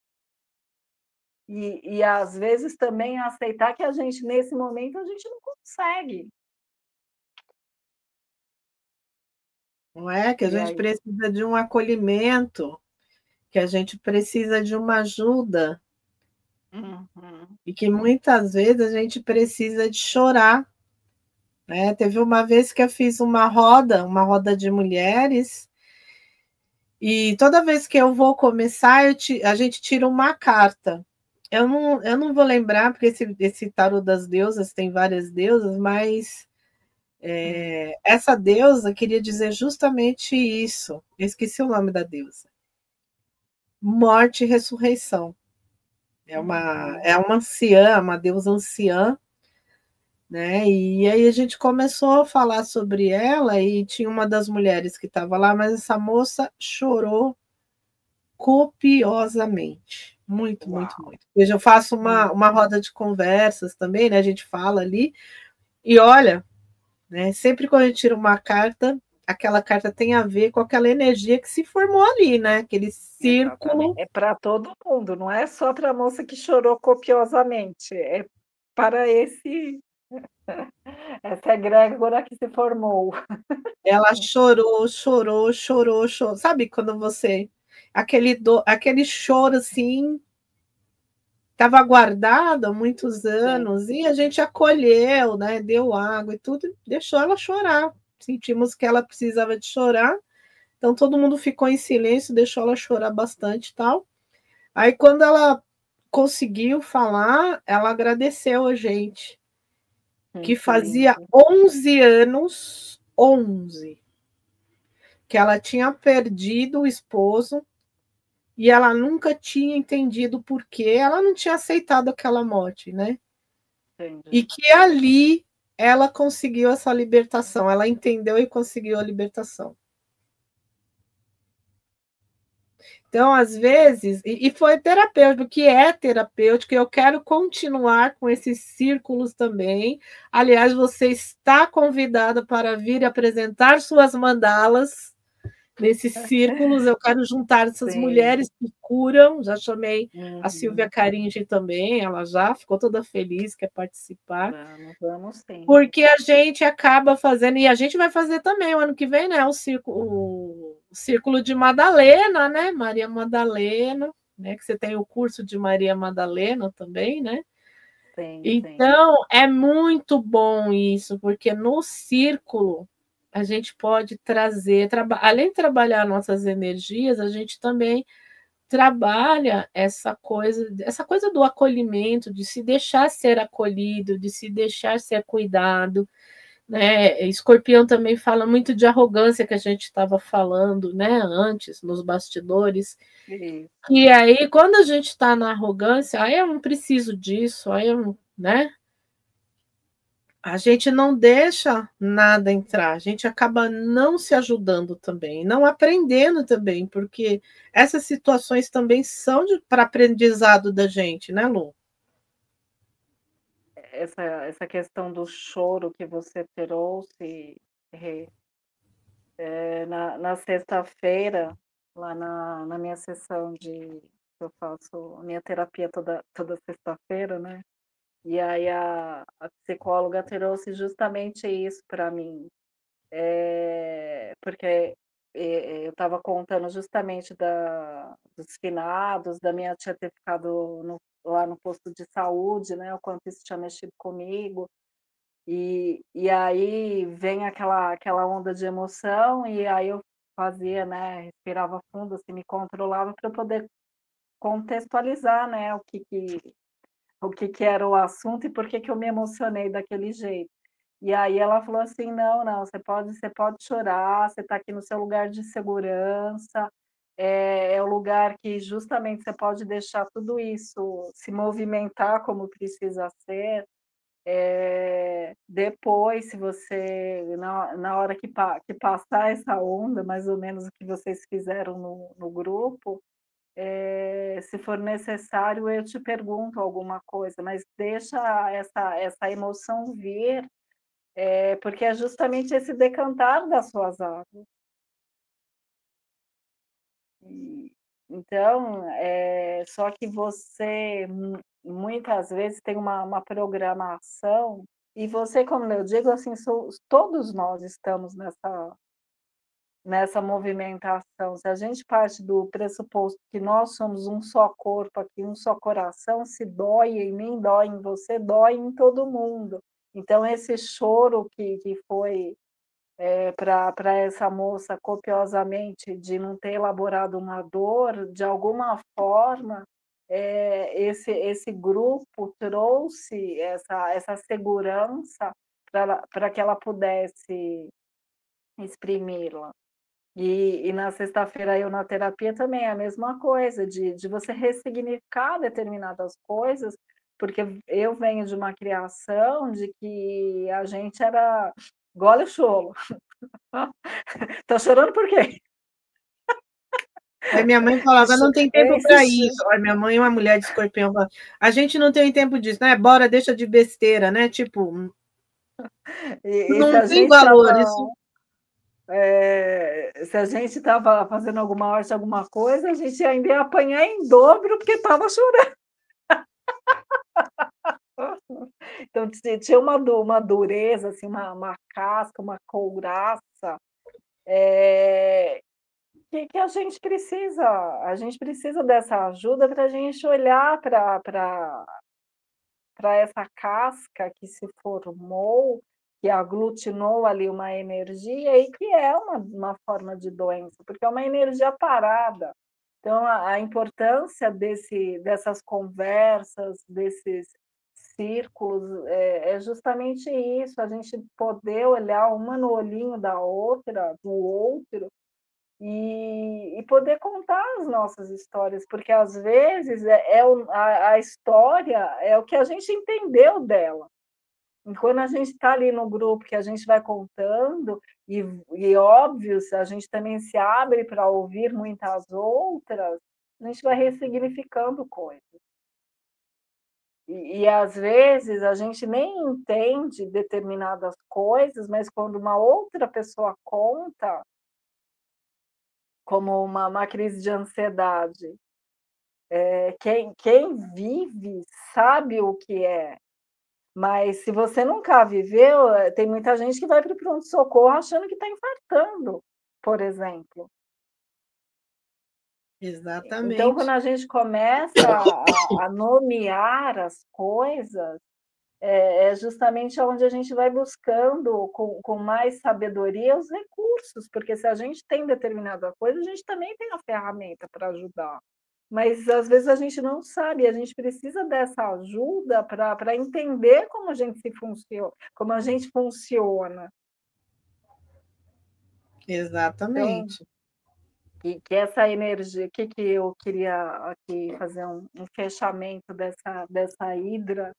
e às vezes também aceitar que a gente, nesse momento, a gente não consegue. Não é? Que a E gente aí? precisa de um acolhimento, que a gente precisa de uma ajuda, Uhum. e que muitas vezes a gente precisa de chorar, né? Teve uma vez que eu fiz uma roda de mulheres, e toda vez que eu vou começar, a gente tira uma carta. Eu não vou lembrar, porque esse tarô das deusas tem várias deusas, mas essa deusa queria dizer justamente isso. Eu esqueci o nome da deusa. Morte e ressurreição. É uma anciã, uma deusa anciã, né? E aí a gente começou a falar sobre ela e tinha uma das mulheres que estava lá, mas essa moça chorou copiosamente. Muito, muito, Uau! muito. Veja, eu faço uma roda de conversas também, né? A gente fala ali, e olha, né? Sempre quando a gente tira uma carta, aquela carta tem a ver com aquela energia que se formou ali, né? Aquele Exatamente. círculo. É para todo mundo, não é só para a moça que chorou copiosamente, é para essa egrégora que se formou. Ela chorou, chorou, chorou, chorou. Sabe quando você. Aquele choro assim, estava guardado há muitos Sim. anos, e a gente acolheu, né? Deu água e tudo, e deixou ela chorar. Sentimos que ela precisava de chorar, então todo mundo ficou em silêncio, deixou ela chorar bastante e tal. Aí, quando ela conseguiu falar, ela agradeceu a gente, que Que fazia lindo. 11 anos, 11, que ela tinha perdido o esposo e ela nunca tinha entendido por que ela não tinha aceitado aquela morte, né? E Entendi. que ali ela conseguiu essa libertação, ela entendeu e conseguiu a libertação. Então, às vezes, e foi terapêutico, que é terapêutico, e eu quero continuar com esses círculos também. Aliás, você está convidada para vir apresentar suas mandalas nesses círculos. Eu quero juntar essas Sim. mulheres que curam. Já chamei a Silvia Uhum. Caringi também, ela já ficou toda feliz, quer participar. Vamos sim. Porque a gente acaba fazendo, e a gente vai fazer também o ano que vem, né? o Círculo de Madalena, né? Maria Madalena, né? Que você tem o curso de Maria Madalena também, né? Sim, sim. Então, é muito bom isso, porque no círculo a gente pode trazer, além de trabalhar nossas energias, a gente também trabalha essa coisa do acolhimento, de se deixar ser acolhido, de se deixar ser cuidado, né? Escorpião também fala muito de arrogância que a gente estava falando, né, antes nos bastidores. Isso. E aí, quando a gente está na arrogância, aí eu não preciso disso, aí eu não, né? A gente não deixa nada entrar, a gente acaba não se ajudando também, não aprendendo também, porque essas situações também são para aprendizado da gente, né, Lu? Essa questão do choro que você trouxe, na sexta-feira, lá na minha sessão eu faço a minha terapia toda sexta-feira, né, e aí a psicóloga trouxe justamente isso para mim, porque, eu estava contando justamente dos finados, da minha tia ter ficado lá no posto de saúde, né, o quanto isso tinha mexido comigo. E aí vem aquela onda de emoção, e aí eu fazia, né, respirava fundo, assim, me controlava para eu poder contextualizar, né, o que era o assunto e por que que eu me emocionei daquele jeito. E aí ela falou assim: "Não, não, você pode chorar, você está aqui no seu lugar de segurança, é o lugar que justamente você pode deixar tudo isso se movimentar como precisa ser". Depois, se você na hora que passar essa onda, mais ou menos o que vocês fizeram no grupo, se for necessário, eu te pergunto alguma coisa, mas deixa essa emoção vir, porque é justamente esse decantar das suas águas. E então, só que você muitas vezes tem uma programação, e você, como eu digo, assim, todos nós estamos nessa movimentação. Se a gente parte do pressuposto que nós somos um só corpo aqui, um só coração, se dói em mim, dói em você, dói em todo mundo. Então esse choro que foi para essa moça copiosamente de não ter elaborado uma dor, de alguma forma, esse grupo trouxe essa segurança para que ela pudesse exprimi-la. E na sexta-feira eu na terapia também é a mesma coisa, de você ressignificar determinadas coisas, porque eu venho de uma criação de que a gente era engole o choro. Tá chorando por quê? Aí minha mãe falava, não tem tempo Esse para isso. Aí minha mãe, uma mulher de escorpião, fala, a gente não tem tempo disso, né? Bora, deixa de besteira, né? Tipo, se não a tem gente estava valor isso. se a gente estava fazendo alguma arte, alguma coisa, a gente ainda ia apanhar em dobro porque estava chorando. Então tinha uma dureza, assim, uma casca, uma couraça, que a gente precisa dessa ajuda para a gente olhar para essa casca que se formou, que aglutinou ali uma energia e que é uma forma de doença, porque é uma energia parada. Então, a importância dessas conversas, desses círculos, é justamente isso, a gente poder olhar uma no olhinho da outra, do outro, e poder contar as nossas histórias, porque às vezes a história é o que a gente entendeu dela. E quando a gente está ali no grupo, que a gente vai contando, e óbvio, se a gente também se abre para ouvir muitas outras, a gente vai ressignificando coisas. E às vezes a gente nem entende determinadas coisas, mas quando uma outra pessoa conta, como uma crise de ansiedade, quem vive sabe o que é, mas se você nunca viveu, tem muita gente que vai para o pronto-socorro achando que está infartando, por exemplo. Então, quando Exatamente. a gente começa a nomear as coisas, é justamente onde a gente vai buscando com mais sabedoria os recursos, porque se a gente tem determinada coisa, a gente também tem a ferramenta para ajudar. Mas às vezes a gente não sabe, a gente precisa dessa ajuda para entender como a gente como a gente funciona. Então, Exatamente. que essa energia, que eu queria aqui fazer um fechamento dessa hidra,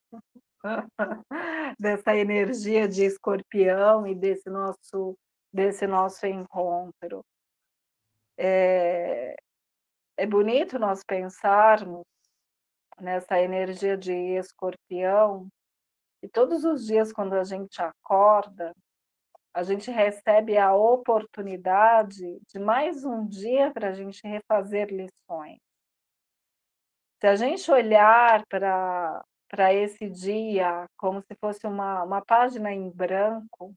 dessa energia de escorpião e desse nosso encontro. É bonito nós pensarmos nessa energia de escorpião, e todos os dias, quando a gente acorda, a gente recebe a oportunidade de mais um dia para a gente refazer lições. Se a gente olhar para esse dia como se fosse uma página em branco,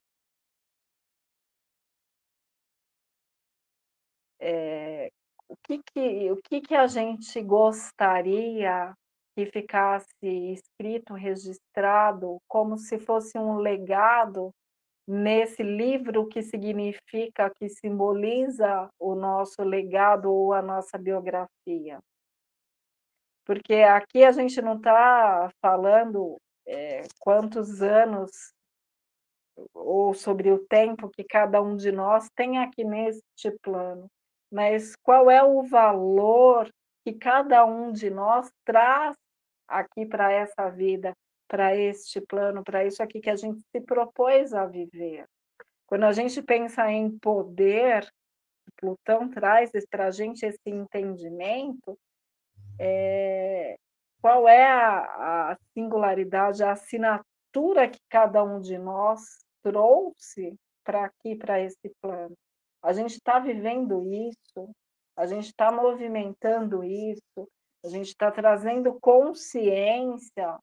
o que a gente gostaria que ficasse escrito, registrado, como se fosse um legado nesse livro que significa, que simboliza o nosso legado ou a nossa biografia? Porque aqui a gente não está falando quantos anos ou sobre o tempo que cada um de nós tem aqui neste plano, mas qual é o valor que cada um de nós traz aqui para essa vida, para este plano, para isso aqui que a gente se propôs a viver. Quando a gente pensa em poder, Plutão traz para a gente esse entendimento, qual é a singularidade, a assinatura que cada um de nós trouxe para aqui, para esse plano. A gente está vivendo isso, a gente está movimentando isso, a gente está trazendo consciência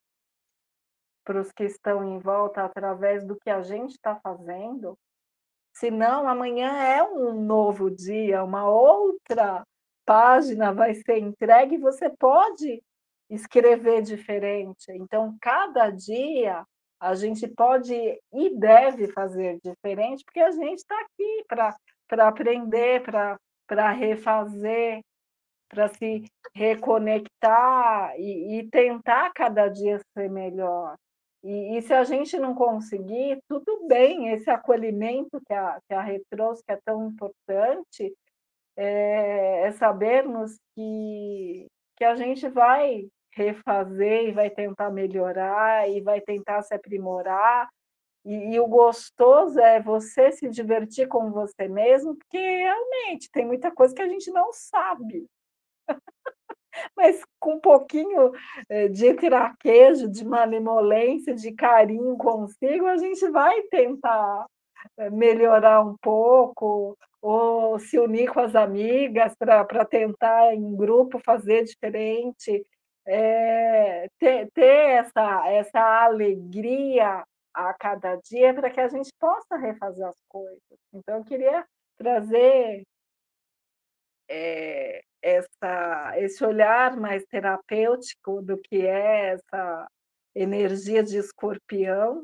para os que estão em volta através do que a gente está fazendo. Senão, amanhã é um novo dia, uma outra página vai ser entregue e você pode escrever diferente. Então, cada dia a gente pode e deve fazer diferente, porque a gente está aqui para aprender, para refazer, para se reconectar e tentar cada dia ser melhor. E se a gente não conseguir, tudo bem, esse acolhimento que a Rê trouxe, que é tão importante, é sabermos que a gente vai refazer e vai tentar melhorar e vai tentar se aprimorar. E o gostoso é você se divertir com você mesmo, porque realmente tem muita coisa que a gente não sabe. Mas com um pouquinho de traquejo, de malemolência, de carinho consigo, a gente vai tentar melhorar um pouco, ou se unir com as amigas para tentar, em grupo, fazer diferente. Ter essa alegria a cada dia para que a gente possa refazer as coisas. Então, eu queria trazer esse olhar mais terapêutico do que é essa energia de escorpião,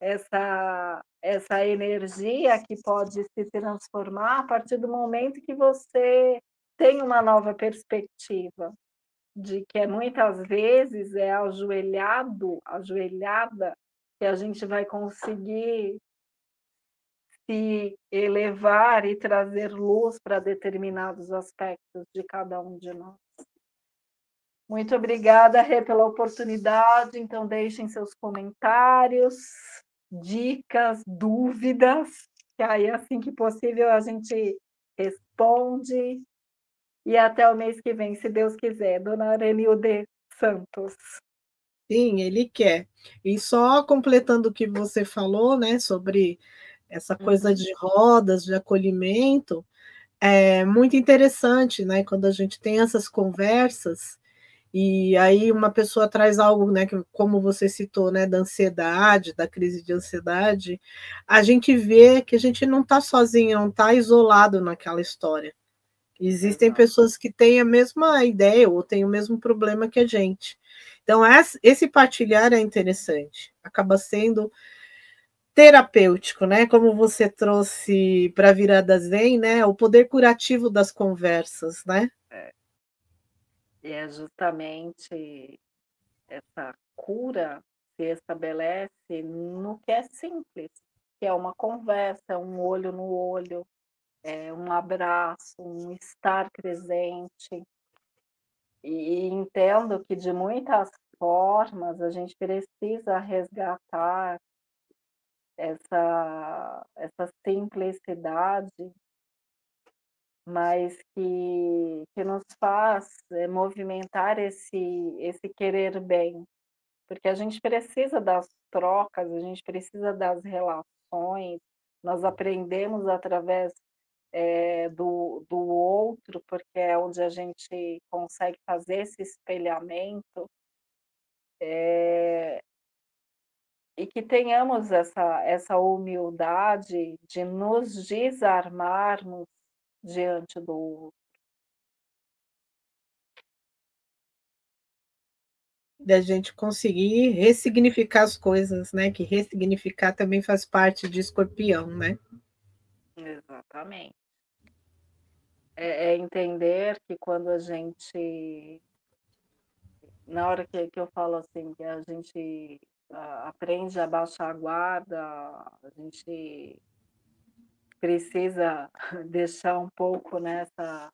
essa energia que pode se transformar a partir do momento que você tem uma nova perspectiva, de que muitas vezes é ajoelhada, que a gente vai conseguir se elevar e trazer luz para determinados aspectos de cada um de nós. Muito obrigada, Rê, pela oportunidade. Então, deixem seus comentários, dicas, dúvidas, que aí, assim que possível, a gente responde. E até o mês que vem, se Deus quiser. Dona Arenilde Santos. Sim, ele quer. E só completando o que você falou, né, sobre essa coisa de rodas, de acolhimento, é muito interessante, né, quando a gente tem essas conversas, e aí uma pessoa traz algo, né, que, como você citou, né, da ansiedade, da crise de ansiedade, a gente vê que a gente não está sozinho, não está isolado naquela história. Existem pessoas que têm a mesma ideia ou têm o mesmo problema que a gente. Então, esse partilhar é interessante. Acaba sendo terapêutico, né? Como você trouxe para a Virada Zen, né? O poder curativo das conversas, né? E é justamente essa cura se estabelece no que é simples, que é uma conversa, um olho no olho, um abraço, um estar presente. E entendo que de muitas formas a gente precisa resgatar essa simplicidade, mas que nos faz movimentar esse querer bem, porque a gente precisa das trocas, a gente precisa das relações, nós aprendemos através do outro, porque é onde a gente consegue fazer esse espelhamento, e que tenhamos essa humildade de nos desarmarmos diante do outro. Da gente conseguir ressignificar as coisas, né? Que ressignificar também faz parte de Escorpião, né? Exatamente. É entender que quando a gente, na hora que eu falo assim, que a gente aprende a baixar a guarda, a gente precisa deixar um pouco nessa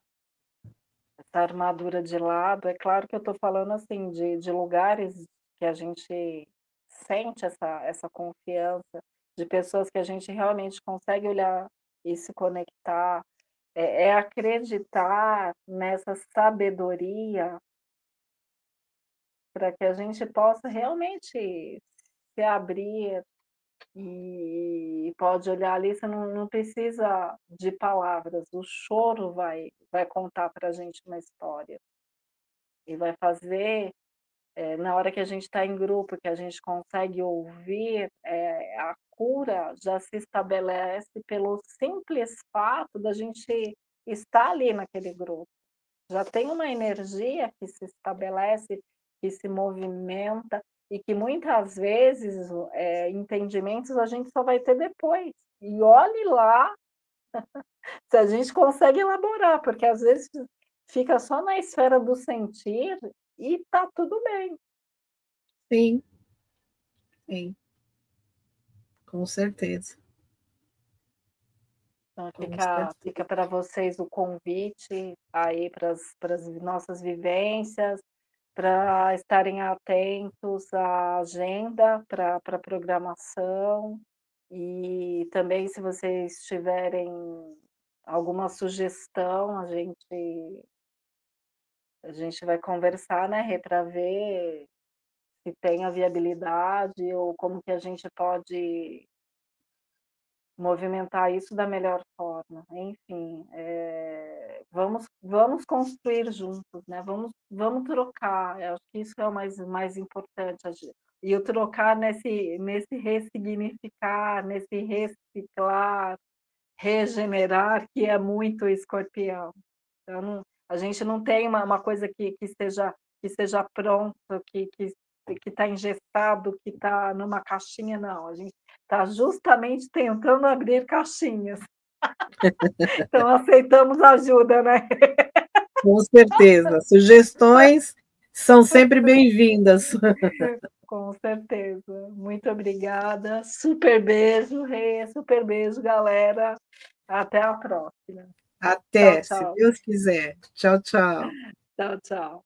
essa armadura de lado. É claro que eu estou falando assim de lugares que a gente sente essa confiança, de pessoas que a gente realmente consegue olhar e se conectar, é acreditar nessa sabedoria para que a gente possa realmente se abrir e pode olhar ali, você não precisa de palavras, o choro vai contar para a gente uma história. E vai fazer, na hora que a gente está em grupo, que a gente consegue ouvir, a cura já se estabelece pelo simples fato da gente estar ali naquele grupo. Já tem uma energia que se estabelece, que se movimenta e que muitas vezes, entendimentos a gente só vai ter depois. E olhe lá se a gente consegue elaborar, porque às vezes fica só na esfera do sentir e tá tudo bem. Sim, sim, com certeza. Então Com fica certeza. para vocês o convite aí para as nossas vivências, para estarem atentos à agenda, para a programação, e também se vocês tiverem alguma sugestão, a gente vai conversar, né, Rê, para ver se tem a viabilidade ou como que a gente pode movimentar isso da melhor forma. Enfim, vamos construir juntos, né, vamos trocar, eu acho que isso é o mais importante, e o trocar nesse ressignificar, nesse reciclar, regenerar, que é muito Escorpião. Então a gente não tem uma coisa que seja pronto, que está engessado, que está numa caixinha, não, a gente está justamente tentando abrir caixinhas. Então aceitamos ajuda, né. Com certeza. Sugestões são sempre bem-vindas. Com certeza. Muito obrigada. Super beijo, Rê, super beijo, galera. Até a próxima. Tchau, Até, se tchau. Deus quiser. Tchau, tchau. Tchau, tchau.